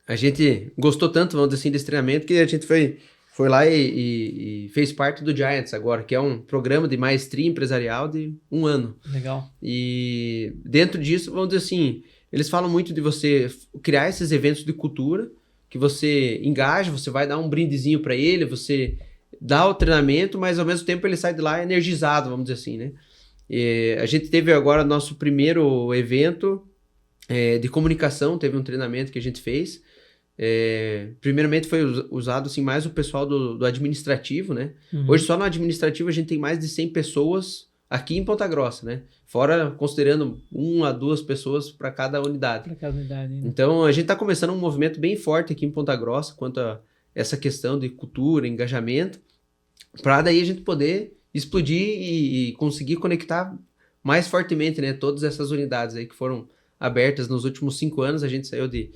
A gente gostou tanto, vamos dizer assim, desse treinamento, que a gente foi lá e fez parte do Giants agora, que é um programa de maestria empresarial de 1 ano. Legal. E dentro disso, vamos dizer assim, eles falam muito de você criar esses eventos de cultura, que você engaja, você vai dar um brindezinho para ele, você dá o treinamento, mas ao mesmo tempo ele sai de lá energizado, vamos dizer assim, né? E a gente teve agora nosso primeiro evento de comunicação, teve um treinamento que a gente fez. Primeiramente foi usado assim, mais o pessoal do administrativo, né? Uhum. Hoje só no administrativo a gente tem mais de 100 pessoas aqui em Ponta Grossa, né? Fora considerando 1 a 2 pessoas para cada unidade. Para cada unidade, né? Então a gente está começando um movimento bem forte aqui em Ponta Grossa quanto a essa questão de cultura, engajamento, para daí a gente poder explodir e conseguir conectar mais fortemente, né? Todas essas unidades aí que foram abertas nos últimos 5 anos, a gente saiu de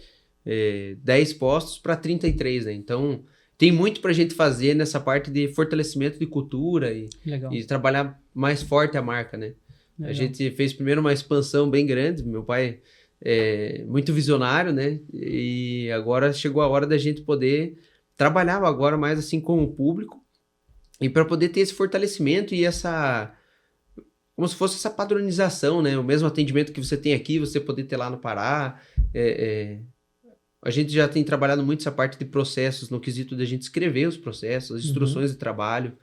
10 postos para 33, né? Então, tem muito para a gente fazer nessa parte de fortalecimento de cultura e trabalhar mais forte a marca, né? Legal. A gente fez primeiro uma expansão bem grande, meu pai é muito visionário, né? E agora chegou a hora da gente poder trabalhar agora mais assim com o público e para poder ter esse fortalecimento e como se fosse essa padronização, né? O mesmo atendimento que você tem aqui, você poder ter lá no Pará. A gente já tem trabalhado muito essa parte de processos, no quesito da gente escrever os processos, as instruções de trabalho.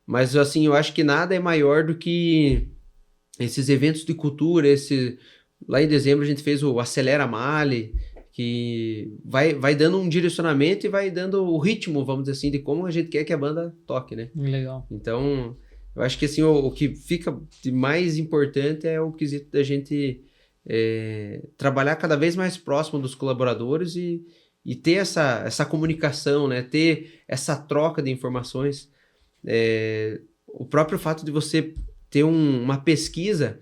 Mas, assim, eu acho que nada é maior do que esses eventos de cultura. Lá em dezembro a gente fez o Acelera Mali, que vai dando um direcionamento e vai dando o ritmo, vamos dizer assim, de como a gente quer que a banda toque, né? Legal. Então, eu acho que, assim, o que fica de mais importante é o quesito da gente trabalhar cada vez mais próximo dos colaboradores e ter essa comunicação, né? Ter essa troca de informações. O próprio fato de você ter uma pesquisa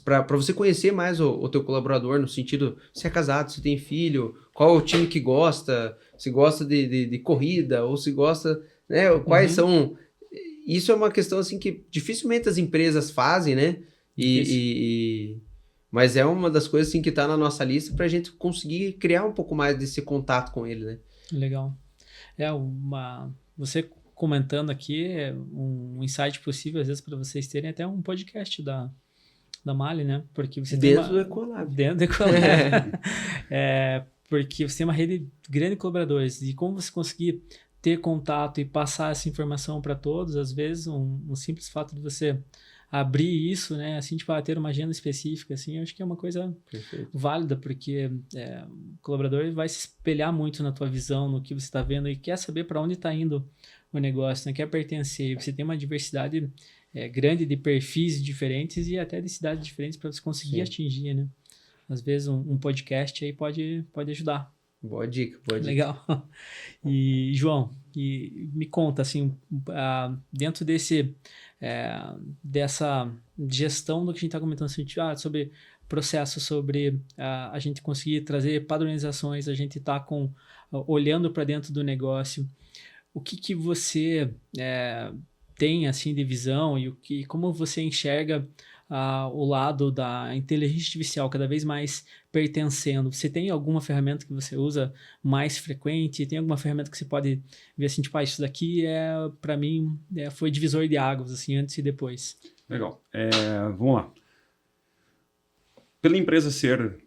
para você conhecer mais o teu colaborador, no sentido, se é casado, se tem filho, qual é o time que gosta, se gosta de corrida, ou se gosta, né? Quais são... Isso é uma questão assim que dificilmente as empresas fazem, né? Mas é uma das coisas assim, que está na nossa lista para a gente conseguir criar um pouco mais desse contato com ele, né? Legal. Você comentando aqui, um insight possível, às vezes, para vocês terem até um podcast da Mali, né? Porque você dentro do Ecolab. Dentro do Ecolab. Porque você tem uma rede grande de colaboradores e como você conseguir ter contato e passar essa informação para todos, às vezes um simples fato de você abrir isso, né, assim, tipo, ter uma agenda específica, assim, eu acho que é uma coisa válida, porque o colaborador vai se espelhar muito na tua visão, no que você está vendo e quer saber para onde está indo o negócio, né, quer pertencer. Você tem uma diversidade grande de perfis diferentes e até de cidades diferentes para você conseguir atingir, né. Às vezes um podcast aí pode ajudar. Boa dica. Legal. E, João, me conta, assim, dentro dessa gestão do que a gente está comentando, assim, sobre processo, sobre a gente conseguir trazer padronizações, a gente está olhando para dentro do negócio. O que você tem assim de visão e como você enxerga o lado da inteligência artificial cada vez mais pertencendo? Você tem alguma ferramenta que você usa mais frequente? Tem alguma ferramenta que você pode ver assim, tipo, isso daqui para mim, foi divisor de águas, assim, antes e depois? Legal. Vamos lá. Pela empresa ser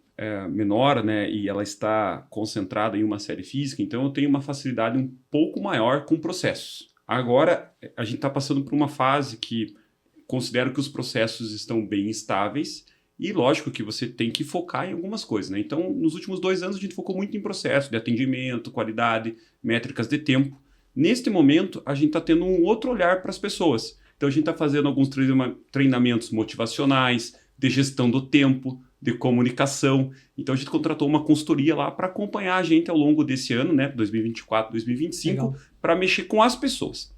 menor, né, e ela está concentrada em uma série física, então eu tenho uma facilidade um pouco maior com processos. Agora, a gente está passando por uma fase que considero que os processos estão bem estáveis e lógico que você tem que focar em algumas coisas, né? Então, nos últimos 2 anos a gente focou muito em processo de atendimento, qualidade, métricas de tempo. Neste momento, a gente está tendo um outro olhar para as pessoas. Então, a gente está fazendo alguns treinamentos motivacionais, de gestão do tempo, de comunicação. Então, a gente contratou uma consultoria lá para acompanhar a gente ao longo desse ano, né, 2024, 2025, para mexer com as pessoas.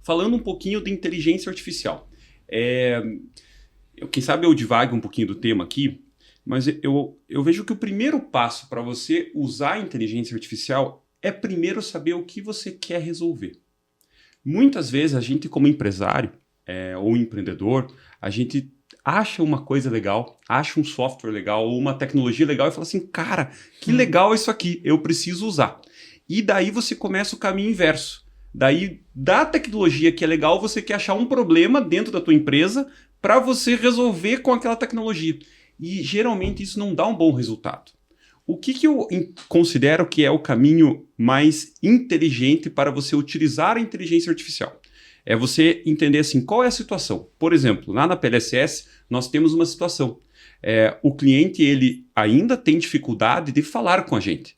Falando um pouquinho de inteligência artificial. Quem sabe eu divague um pouquinho do tema aqui, mas eu vejo que o primeiro passo para você usar a inteligência artificial é primeiro saber o que você quer resolver. Muitas vezes a gente, como empresário ou empreendedor, a gente acha uma coisa legal, acha um software legal ou uma tecnologia legal e fala assim, cara, que legal isso aqui, eu preciso usar. E daí você começa o caminho inverso. Daí, da tecnologia que é legal, você quer achar um problema dentro da tua empresa para você resolver com aquela tecnologia. E geralmente isso não dá um bom resultado. O que eu considero que é o caminho mais inteligente para você utilizar a inteligência artificial? É você entender assim, qual é a situação. Por exemplo, lá na PLSS, nós temos uma situação. O cliente ele ainda tem dificuldade de falar com a gente.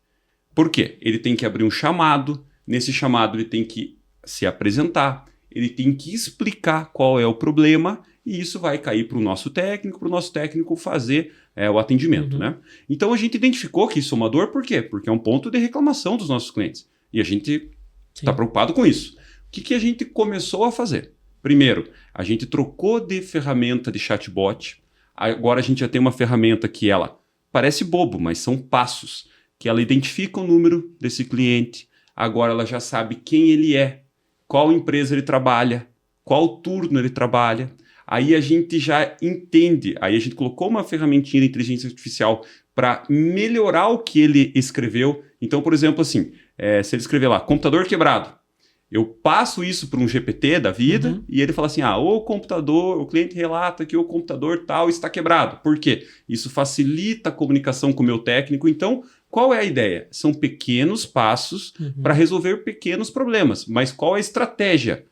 Por quê? Ele tem que abrir um chamado, nesse chamado ele tem que se apresentar, ele tem que explicar qual é o problema e isso vai cair para o nosso técnico fazer o atendimento. Né? Então a gente identificou que isso é uma dor, por quê? Porque é um ponto de reclamação dos nossos clientes e a gente está preocupado com isso. O que a gente começou a fazer? Primeiro, a gente trocou de ferramenta de chatbot, agora a gente já tem uma ferramenta que ela parece bobo, mas são passos, que ela identifica o número desse cliente, agora ela já sabe quem ele é, qual empresa ele trabalha, qual turno ele trabalha. Aí a gente já entende, aí a gente colocou uma ferramentinha de inteligência artificial para melhorar o que ele escreveu. Então, por exemplo, assim, se ele escrever lá, computador quebrado, eu passo isso para um GPT da vida e ele fala assim, o cliente relata que o computador tal está quebrado. Por quê? Isso facilita a comunicação com o meu técnico. Então, qual é a ideia? São pequenos passos para resolver pequenos problemas. Mas qual é a estratégia?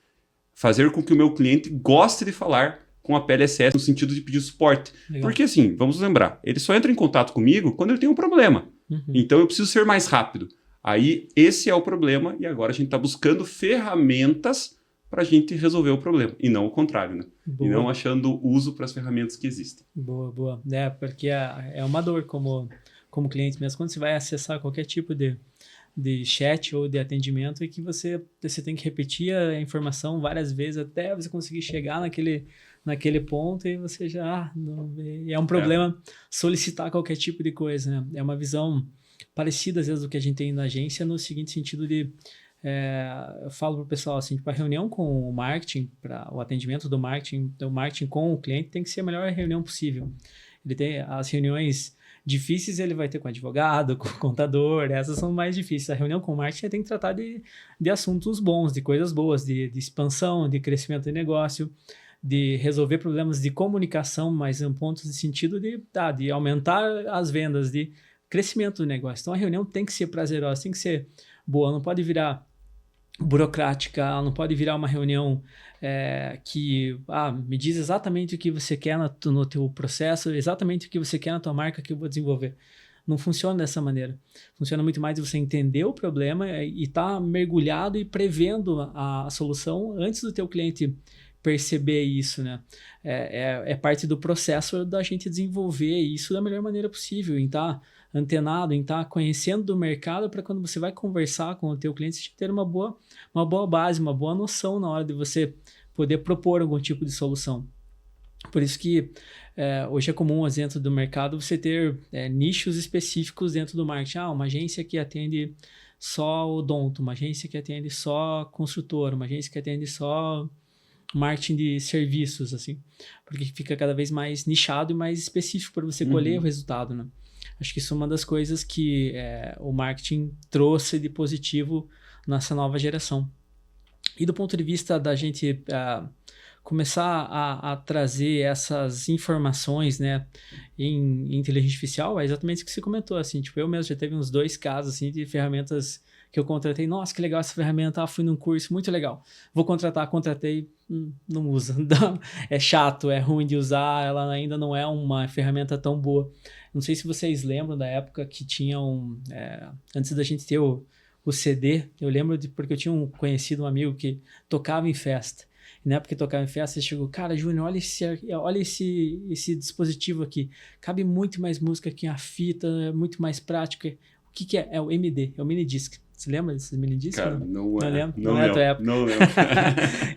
Fazer com que o meu cliente goste de falar com a PLSS no sentido de pedir suporte. Legal. Porque assim, vamos lembrar, ele só entra em contato comigo quando ele tem um problema. Então eu preciso ser mais rápido. Aí esse é o problema e agora a gente está buscando ferramentas para a gente resolver o problema. E não o contrário, né? Boa. E não achando uso para as ferramentas que existem. Boa. Porque é uma dor como cliente mesmo. Quando você vai acessar qualquer tipo de chat ou de atendimento, é que você tem que repetir a informação várias vezes até você conseguir chegar naquele ponto e você já... é um problema solicitar qualquer tipo de coisa, né? É uma visão parecida, às vezes, do que a gente tem na agência, no seguinte sentido de... eu falo para o pessoal assim, para a reunião com o marketing, para o atendimento do marketing com o cliente tem que ser a melhor reunião possível. Ele tem as reuniões difíceis, ele vai ter com advogado, com contador, essas são mais difíceis. A reunião com o marketing tem que tratar de assuntos bons, de coisas boas, de expansão, de crescimento de negócio, de resolver problemas de comunicação, mas em pontos de sentido de aumentar as vendas, de crescimento do negócio. Então a reunião tem que ser prazerosa, tem que ser boa, não pode virar burocrática, ela não pode virar uma reunião que me diz exatamente o que você quer no teu processo, exatamente o que você quer na tua marca que eu vou desenvolver. Não funciona dessa maneira. Funciona muito mais de você entender o problema e estar mergulhado e prevendo a solução antes do teu cliente perceber isso, né? É parte do processo da gente desenvolver isso da melhor maneira possível, em estar antenado, em estar conhecendo do mercado para quando você vai conversar com o teu cliente, você ter uma boa base, uma boa noção na hora de você poder propor algum tipo de solução. Por isso que hoje é comum, dentro do mercado, você ter nichos específicos dentro do marketing. Uma agência que atende só odonto, uma agência que atende só construtor, uma agência que atende só marketing de serviços, assim, porque fica cada vez mais nichado e mais específico para você colher o resultado, né? Acho que isso é uma das coisas que o marketing trouxe de positivo nessa nova geração. E do ponto de vista da gente começar a trazer essas informações, né, em inteligência artificial, é exatamente o que você comentou, assim, tipo, eu mesmo já teve uns 2 casos, assim, de ferramentas que eu contratei, nossa, que legal essa ferramenta, fui num curso, muito legal, vou contratei, não usa, é chato, é ruim de usar, ela ainda não é uma ferramenta tão boa. Não sei se vocês lembram da época que tinham, antes da gente ter o CD, eu lembro porque eu tinha um amigo que tocava em festa. E na época que tocava em festa, ele chegou, cara, Júnior, olha esse dispositivo aqui. Cabe muito mais música aqui, a fita, é muito mais prático. O que é? É o MD, é o mini disc. Você lembra desses mini discs? Cara, não lembro. Não é a tua época. Não lembro.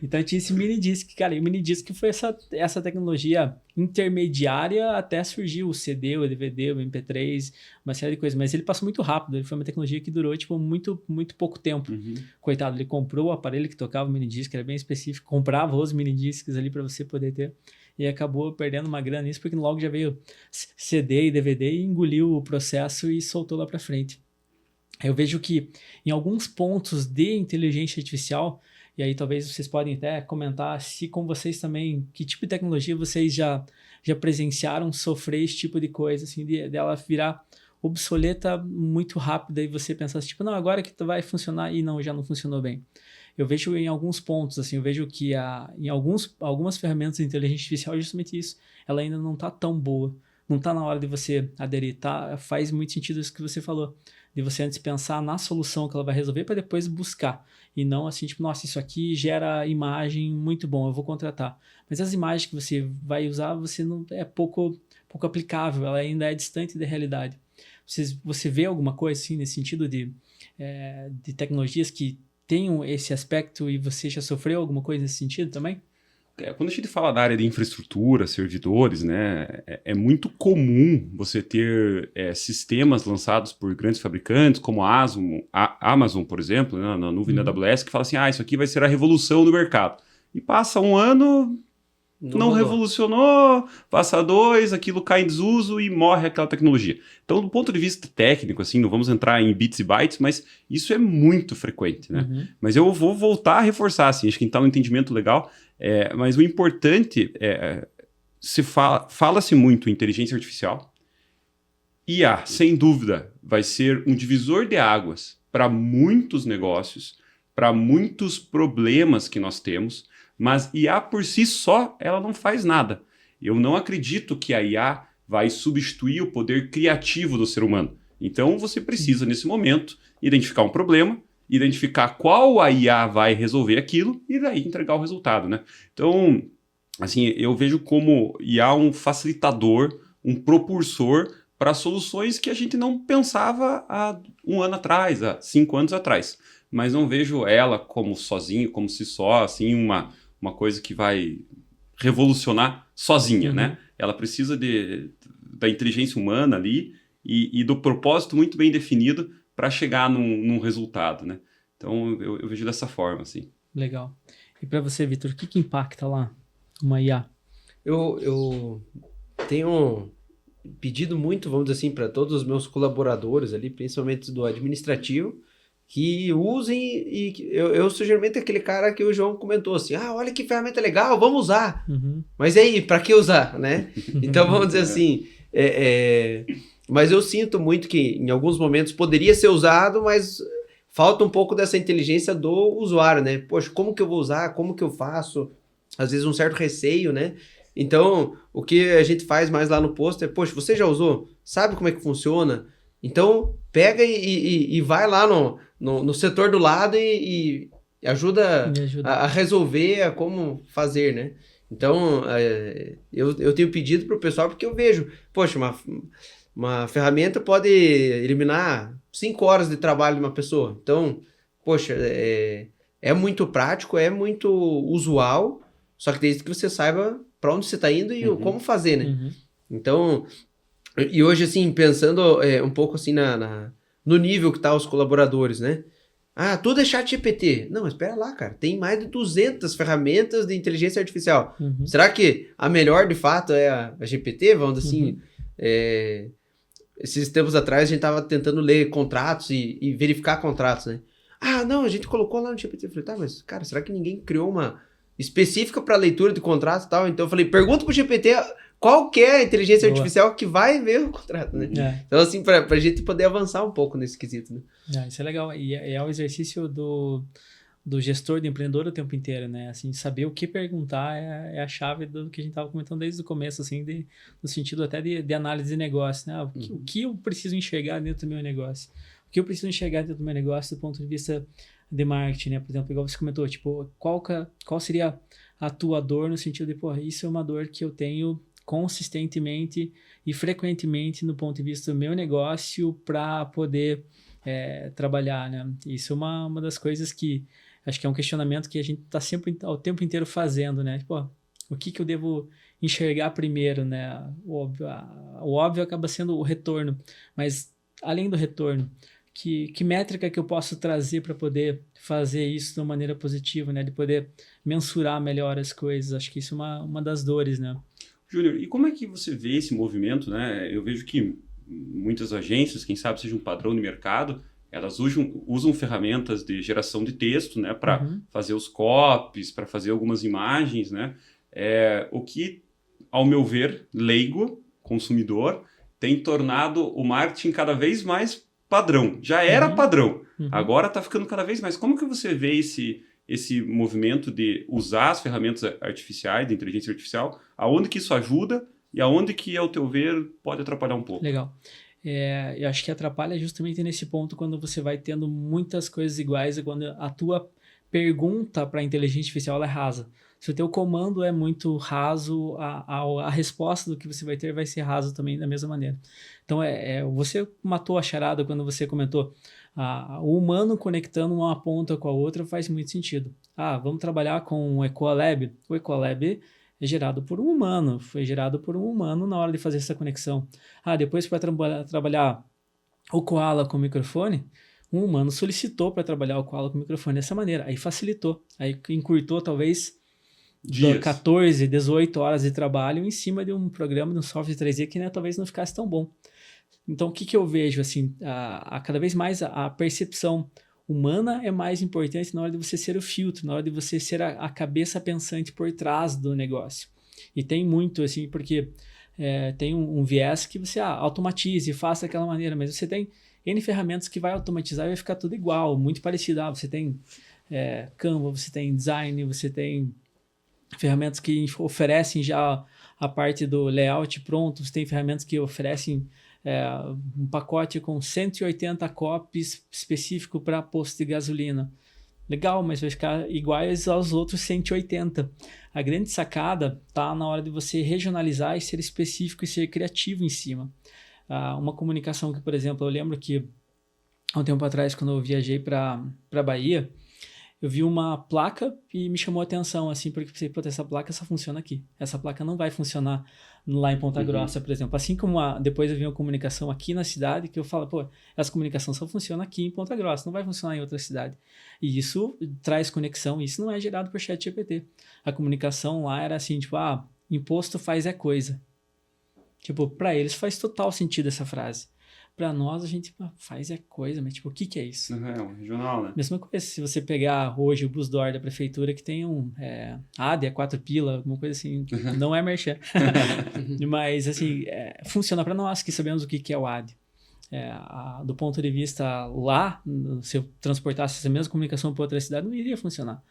Então tinha esse mini disc, cara. E o mini disc foi essa tecnologia intermediária até surgir o CD, o DVD, o MP3, uma série de coisas. Mas ele passou muito rápido. Ele foi uma tecnologia que durou, tipo, muito, muito pouco tempo. Coitado, ele comprou o aparelho que tocava o mini disc, era bem específico. Comprava os mini discs ali para você poder ter. E acabou perdendo uma grana nisso, porque logo já veio CD e DVD e engoliu o processo e soltou lá para frente. Eu vejo que em alguns pontos de inteligência artificial, e aí talvez vocês podem até comentar se com vocês também, que tipo de tecnologia vocês já presenciaram sofrer esse tipo de coisa, assim, dela virar obsoleta muito rápida e você pensar assim, tipo, não, agora que vai funcionar e não, já não funcionou bem. Eu vejo em alguns pontos, assim, eu vejo que em algumas ferramentas de inteligência artificial, justamente isso, ela ainda não está tão boa, não está na hora de você aderir, tá? Faz muito sentido isso que você falou, de você antes pensar na solução que ela vai resolver para depois buscar. E não assim, tipo, nossa, isso aqui gera imagem muito bom, eu vou contratar. Mas as imagens que você vai usar, você não é pouco aplicável, ela ainda é distante da realidade. Você vê alguma coisa assim nesse sentido de tecnologias que tenham esse aspecto e você já sofreu alguma coisa nesse sentido também? Quando a gente fala da área de infraestrutura, servidores, né, é muito comum você ter sistemas lançados por grandes fabricantes, como a Amazon, por exemplo, né, na nuvem da AWS, que fala assim, isso aqui vai ser a revolução do mercado. E passa um ano, não revolucionou, passa 2, aquilo cai em desuso e morre aquela tecnologia. Então, do ponto de vista técnico, assim, não vamos entrar em bits e bytes, mas isso é muito frequente, né? Mas eu vou voltar a reforçar, assim, acho que está um entendimento legal, mas o importante fala-se muito em inteligência artificial. IA, sem dúvida, vai ser um divisor de águas para muitos negócios, para muitos problemas que nós temos, mas IA por si só, ela não faz nada. Eu não acredito que a IA vai substituir o poder criativo do ser humano. Então, você precisa, nesse momento, identificar um problema, identificar qual a IA vai resolver aquilo e daí entregar o resultado, né? Então, assim, eu vejo como IA um facilitador, um propulsor para soluções que a gente não pensava há 1 ano atrás, há 5 anos atrás. Mas não vejo ela como sozinho, como se só, assim, uma coisa que vai revolucionar sozinha, né? Ela precisa da inteligência humana ali e do propósito muito bem definido para chegar num resultado, né? Então, eu vejo dessa forma, assim. Legal. E para você, Vitor, o que impacta lá uma IA? Eu tenho pedido muito, vamos dizer assim, para todos os meus colaboradores ali, principalmente do administrativo, que usem e eu geralmente aquele cara que o João comentou assim, olha que ferramenta legal, vamos usar. Mas e aí, para que usar, né? Então, vamos dizer assim, mas eu sinto muito que em alguns momentos poderia ser usado, mas falta um pouco dessa inteligência do usuário, né? Poxa, como que eu vou usar? Como que eu faço? Às vezes um certo receio, né? Então, o que a gente faz mais lá no posto é, poxa, você já usou? Sabe como é que funciona? Então, pega e vai lá no setor do lado e ajuda a resolver como fazer, né? Então, eu tenho pedido para o pessoal porque eu vejo, poxa, uma ferramenta pode eliminar 5 horas de trabalho de uma pessoa. Então, poxa, é muito prático, é muito usual, só que desde que você saiba para onde você está indo e como fazer, né? Uhum. Então, e hoje, assim, pensando um pouco assim no nível que tá os colaboradores, né? Ah, tudo é chat GPT. Não, mas espera lá, cara. Tem mais de 200 ferramentas de inteligência artificial. Uhum. Será que a melhor, de fato, é a GPT? Vamos dizer assim, esses tempos atrás a gente tava tentando ler contratos e verificar contratos, né? Ah, não, a gente colocou lá no GPT. Eu falei, tá, mas, cara, será que ninguém criou uma específica para leitura de contratos e tal? Então eu falei, pergunta pro GPT qual que é a inteligência artificial que vai ver o contrato, né? Então, assim, pra gente poder avançar um pouco nesse quesito, né? Isso é legal. E é o exercício do gestor, do empreendedor o tempo inteiro, né? Assim, saber o que perguntar é a chave do que a gente estava comentando desde o começo, assim, no sentido até de análise de negócio, né? O que eu preciso enxergar dentro do meu negócio? O que eu preciso enxergar dentro do meu negócio do ponto de vista de marketing, né? Por exemplo, igual você comentou, tipo, qual seria a tua dor no sentido de, pô, isso é uma dor que eu tenho consistentemente e frequentemente no ponto de vista do meu negócio para poder trabalhar, né? Isso é uma das coisas que acho que é um questionamento que a gente está sempre ao tempo inteiro fazendo, né? Tipo, o que eu devo enxergar primeiro, né? O óbvio acaba sendo o retorno, mas além do retorno, que métrica que eu posso trazer para poder fazer isso de uma maneira positiva, né? De poder mensurar melhor as coisas. Acho que isso é uma das dores, né? Júnior, e como é que você vê esse movimento, né? Eu vejo que muitas agências, quem sabe seja um padrão de mercado, elas usam ferramentas de geração de texto, né? Para fazer os copies, para fazer algumas imagens, né? O que, ao meu ver, leigo, consumidor, tem tornado o marketing cada vez mais padrão. Já era padrão, agora está ficando cada vez mais. Como que você vê esse movimento de usar as ferramentas artificiais, de inteligência artificial, aonde que isso ajuda e aonde que, ao teu ver, pode atrapalhar um pouco? Legal. Eu acho que atrapalha justamente nesse ponto quando você vai tendo muitas coisas iguais e quando a tua pergunta para a inteligência artificial é rasa. Se o teu comando é muito raso, a resposta do que você vai ter vai ser raso também da mesma maneira. Então, você matou a charada quando você comentou o humano conectando uma ponta com a outra faz muito sentido. Vamos trabalhar com o Ecolab. O Ecolab é gerado por um humano, foi gerado por um humano na hora de fazer essa conexão. Depois para trabalhar o Koala com o microfone, um humano solicitou para trabalhar o Koala com o microfone dessa maneira, aí facilitou, aí encurtou talvez 14, 18 horas de trabalho em cima de um programa, de um software 3D que talvez não ficasse tão bom. Então, o que eu vejo, assim, cada vez mais a percepção humana é mais importante na hora de você ser o filtro, na hora de você ser a cabeça pensante por trás do negócio. E tem muito, assim, porque tem um viés que você automatize, faça daquela maneira, mas você tem N ferramentas que vai automatizar e vai ficar tudo igual, muito parecido. Você tem Canva, você tem design, você tem ferramentas que oferecem já a parte do layout pronto, você tem ferramentas que oferecem um pacote com 180 copies específico para posto de gasolina. Legal, mas vai ficar iguais aos outros 180. A grande sacada está na hora de você regionalizar e ser específico e ser criativo em cima. Uma comunicação que, por exemplo, eu lembro que há um tempo atrás, quando eu viajei para Bahia, eu vi uma placa e me chamou a atenção, assim, porque pensei, essa placa só funciona aqui. Essa placa não vai funcionar lá em Ponta Grossa, por exemplo. Assim como depois eu vi uma comunicação aqui na cidade, que eu falo, essa comunicação só funciona aqui em Ponta Grossa, não vai funcionar em outra cidade. E isso traz conexão, isso não é gerado por ChatGPT. A comunicação lá era assim, imposto faz coisa. Para eles faz total sentido essa frase. Para nós, a gente faz coisa, mas o que é isso? É um regional, né? Mesma coisa, se você pegar hoje o Busdor da prefeitura, que tem AD, 4 pila, alguma coisa assim, não é merchan. Mas, assim, funciona para nós que sabemos o que é o AD. Do ponto de vista lá, se eu transportasse essa mesma comunicação para outra cidade, não iria funcionar.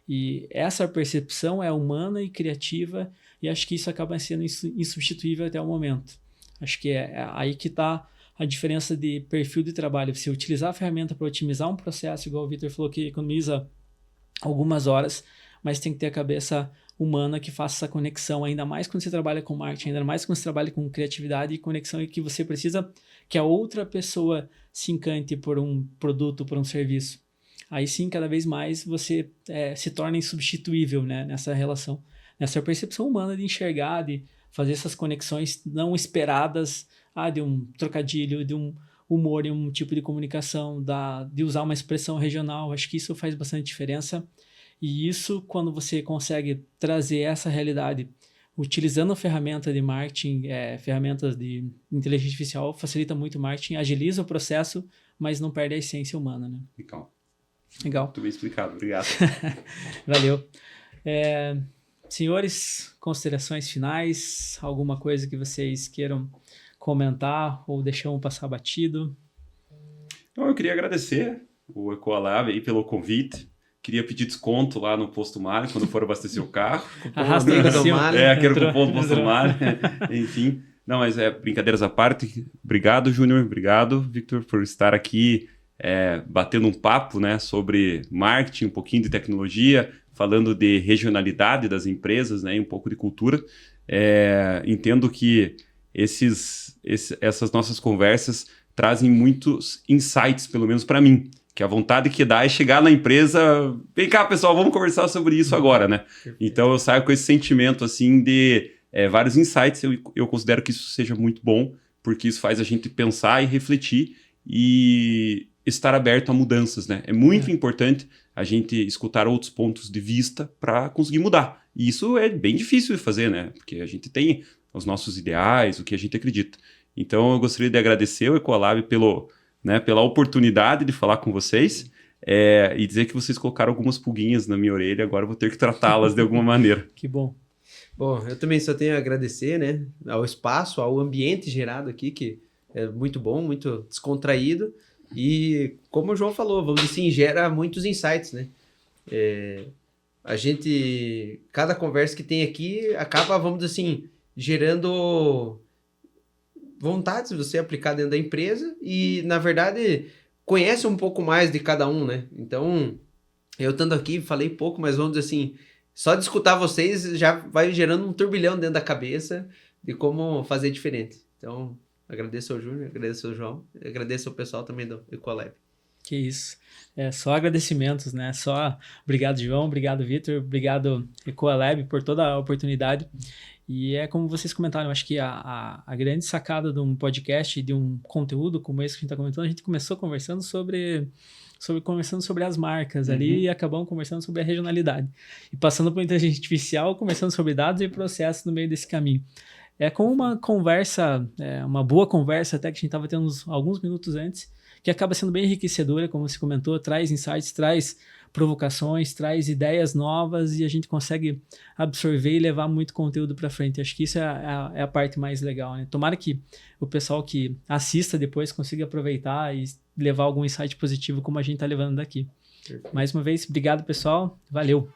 E essa percepção é humana e criativa, e acho que isso acaba sendo insubstituível até o momento. Acho que é aí que está a diferença de perfil de trabalho. Você utilizar a ferramenta para otimizar um processo, igual o Victor falou, que economiza algumas horas, mas tem que ter a cabeça humana que faça essa conexão, ainda mais quando você trabalha com marketing, ainda mais quando você trabalha com criatividade e conexão, e que você precisa que a outra pessoa se encante por um produto, por um serviço. aí sim, cada vez mais você se torna insubstituível, né, nessa relação, nessa percepção humana de enxergar, de fazer essas conexões não esperadas, de um trocadilho, de um humor em um tipo de comunicação, de usar uma expressão regional. Acho que isso faz bastante diferença. E isso, quando você consegue trazer essa realidade utilizando ferramenta de marketing, ferramentas de inteligência artificial, facilita muito o marketing, agiliza o processo, mas não perde a essência humana, né? Legal. Muito bem explicado, obrigado. Valeu. Senhores, considerações finais, alguma coisa que vocês queiram comentar ou deixamos passar batido? Então, eu queria agradecer o Ecolab aí pelo convite. Queria pedir desconto lá no Posto Mali, quando for abastecer o carro. Arrastei pra cima. Aquele cupom do Posto Mali. Enfim. Não, mas brincadeiras à parte. Obrigado, Júnior. Obrigado, Victor, por estar aqui batendo um papo, né, sobre marketing, um pouquinho de tecnologia, falando de regionalidade das empresas, né, e um pouco de cultura. Entendo que essas nossas conversas trazem muitos insights, pelo menos para mim. Que a vontade que dá é chegar na empresa, vem cá, pessoal, vamos conversar sobre isso agora, né? Então eu saio com esse sentimento, assim, de vários insights. Eu considero que isso seja muito bom, porque isso faz a gente pensar e refletir e estar aberto a mudanças, né? É muito importante a gente escutar outros pontos de vista para conseguir mudar. E isso é bem difícil de fazer, né? Porque a gente tem os nossos ideais, o que a gente acredita. Então eu gostaria de agradecer ao Ecolab pela oportunidade de falar com vocês e dizer que vocês colocaram algumas pulguinhas na minha orelha, agora eu vou ter que tratá-las de alguma maneira. Que bom. Bom, eu também só tenho a agradecer, né, ao espaço, ao ambiente gerado aqui, que é muito bom, muito descontraído, e como o João falou, vamos dizer assim, gera muitos insights, né? Cada conversa que tem aqui acaba, vamos dizer assim, gerando vontade de você aplicar dentro da empresa e, na verdade, conhece um pouco mais de cada um, né? Então, eu estando aqui, falei pouco, mas vamos dizer assim, só de escutar vocês já vai gerando um turbilhão dentro da cabeça de como fazer diferente. Então, agradeço ao Júnior, agradeço ao João, agradeço ao pessoal também do Ecolab. Que isso. Só agradecimentos, né? Só obrigado, João, obrigado, Victor, obrigado, Ecolab, por toda a oportunidade. E como vocês comentaram, acho que a grande sacada de um podcast, de um conteúdo como esse que a gente está comentando, a gente começou conversando sobre as marcas ali e acabamos conversando sobre a regionalidade. E passando por inteligência artificial, conversando sobre dados e processos no meio desse caminho. É como uma conversa, uma boa conversa até que a gente estava tendo alguns minutos antes, que acaba sendo bem enriquecedora, como você comentou, traz insights, traz provocações, traz ideias novas e a gente consegue absorver e levar muito conteúdo para frente. Acho que isso é a parte mais legal, né? Tomara que o pessoal que assista depois consiga aproveitar e levar algum insight positivo como a gente está levando daqui. Mais uma vez, obrigado, pessoal. Valeu!